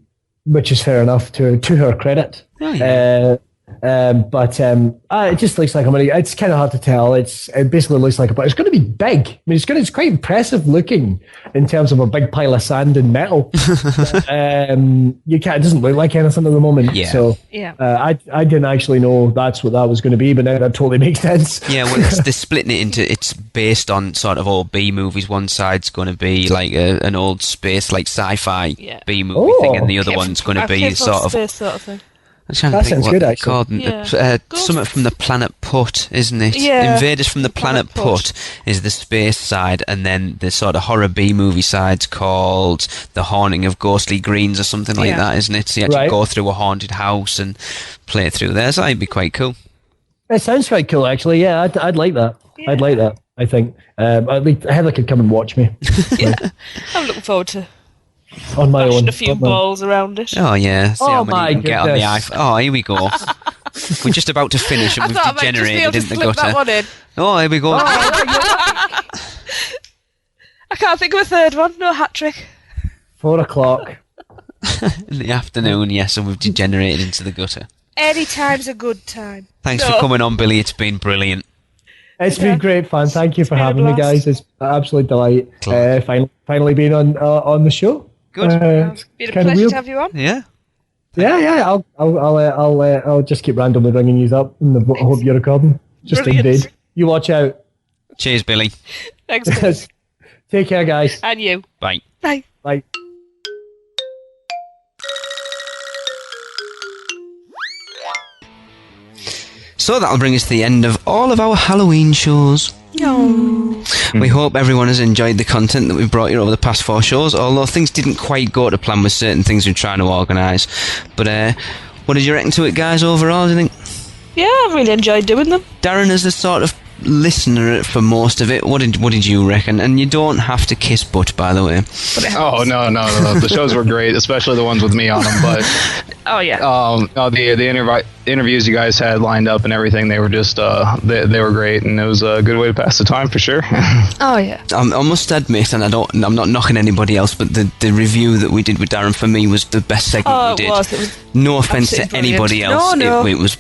Which is fair enough to her credit. Oh, yeah. But it just looks like it's kind of hard to tell. It basically looks like but it's going to be big. I mean, it's quite impressive looking in terms of a big pile of sand and metal. It doesn't look like anything at the moment. Yeah. So I didn't actually know that's what that was going to be, but now that totally makes sense. Yeah, well, they're splitting it into. It's based on sort of all B movies. One side's going to be like an old space, like sci-fi B movie thing, and the other one's going to be sort of space sort of thing. I'm trying to That think sounds what good, they're actually. called. Yeah. Something from the planet Put, isn't it? Yeah. Invaders from the planet Put is the space side, and then the sort of horror B movie side's called The Haunting of Ghostly Greens or something like that, isn't it? So you actually go through a haunted house and play it through there. So that'd be quite cool. It sounds quite cool, actually. Yeah, I'd like that. Yeah. I'd like that. I think at least Heather could come and watch me. Yeah, I'm looking forward to. On my own. A few balls around it. Oh, yeah. See how many you can get on the goodness. iPhone. Oh, here we go. We're just about to finish and we've degenerated in the gutter. That one in. Oh, here we go. I can't think of a third one. No hat trick. 4:00. In the afternoon, yes, and we've degenerated into the gutter. Any time's a good time. Thanks for coming on, Billy. It's been brilliant. It's been great fun. Thank you for having me, guys. It's an absolute delight. Finally being on the show. Good. It's been a pleasure to have you on. Yeah. Yeah. I'll just keep randomly ringing you up, and I hope you're recording. Just indeed. You watch out. Cheers, Billy. Thanks, Billy. Take care, guys. And you. Bye. Bye. Bye. So that'll bring us to the end of all of our Halloween shows. We hope everyone has enjoyed the content that we've brought you over the past 4 shows, although things didn't quite go to plan with certain things we're trying to organise. But what did you reckon to it, guys, overall, do you think? Yeah, I've really enjoyed doing them. Darren, as the sort of listener for most of it, what did you reckon? And you don't have to kiss butt, by the way. Oh, no. The shows were great, especially the ones with me on them, but... Oh, yeah. The interviews you guys had lined up and everything, they were just they were great, and it was a good way to pass the time for sure. Oh, yeah. I must admit, and I'm not knocking anybody else, but the review that we did with Darren for me was the best segment we did. It was no offence to anybody else. No. It was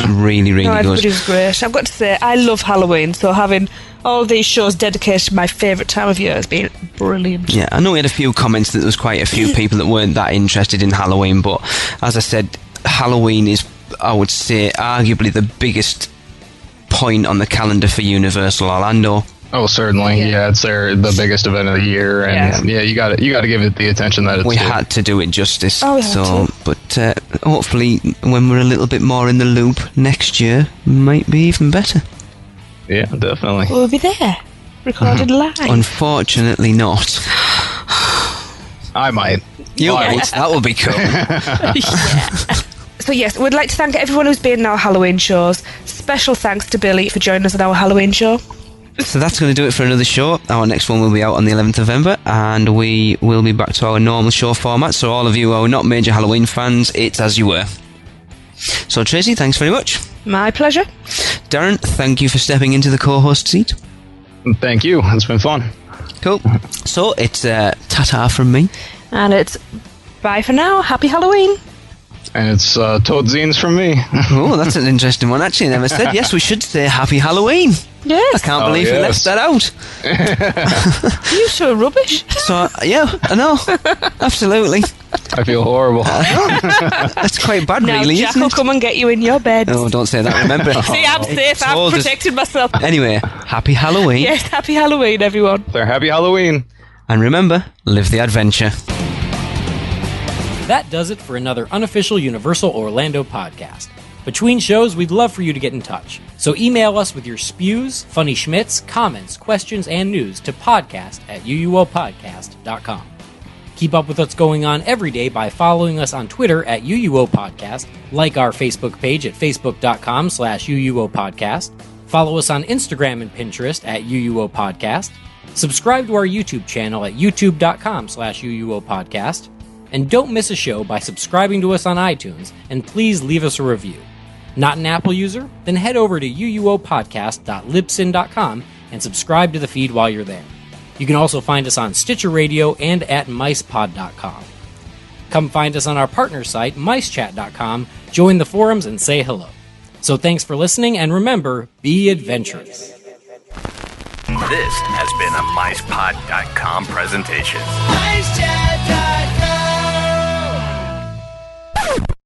really, really good. Everybody was great. I've got to say, I love Halloween, so having all these shows dedicated to my favourite time of year has been brilliant. Yeah, I know we had a few comments that there was quite a few people that weren't that interested in Halloween, but as I said, Halloween is, I would say, arguably the biggest point on the calendar for Universal Orlando. Oh, certainly. Yeah, it's the biggest event of the year, and you got to give it the attention that it's We due. had to do it justice. Oh, we had to. But hopefully, when we're a little bit more in the loop next year, might be even better. Yeah, definitely. We'll be there, recorded live. Unfortunately, not. I might. You might. That would be cool. So yes, we'd like to thank everyone who's been in our Halloween shows. Special thanks to Billy for joining us on our Halloween show. So that's going to do it for another show. Our next one will be out on the 11th of November, and we will be back to our normal show format. So all of you who are not major Halloween fans, it's as you were. So Tracey, thanks very much. My pleasure. Darren, thank you for stepping into the co-host seat. Thank you. It's been fun. Cool. So it's ta-ta from me. And it's bye for now. Happy Halloween. And it's Toadzines from me. Oh, that's an interesting one. Actually, I never said. Yes, we should say Happy Halloween. Yes. I can't believe we left that out. You so rubbish. So, yeah, I know. Absolutely. I feel horrible. That's quite bad, Now really, Jack isn't will it? come and get you in your bed. Oh, don't say that, remember. See, I'm safe. I've told us. protected myself. Anyway, Happy Halloween. Yes, happy Halloween, everyone. So happy Halloween. And remember, live the adventure. That does it for another unofficial Universal Orlando podcast. Between shows, we'd love for you to get in touch. So email us with your spews, funny schmitz, comments, questions, and news to podcast@uuopodcast.com. Keep up with what's going on every day by following us on Twitter at UUOPodcast, like our Facebook page at facebook.com/UUOPodcast, follow us on Instagram and Pinterest at UUOPodcast, subscribe to our YouTube channel at youtube.com/UUOPodcast, and don't miss a show by subscribing to us on iTunes, and please leave us a review. Not an Apple user? Then head over to uuopodcast.libsyn.com and subscribe to the feed while you're there. You can also find us on Stitcher Radio and at micepod.com. Come find us on our partner site, micechat.com, join the forums, and say hello. So thanks for listening, and remember, be adventurous. This has been a micepod.com presentation. MiceChat.com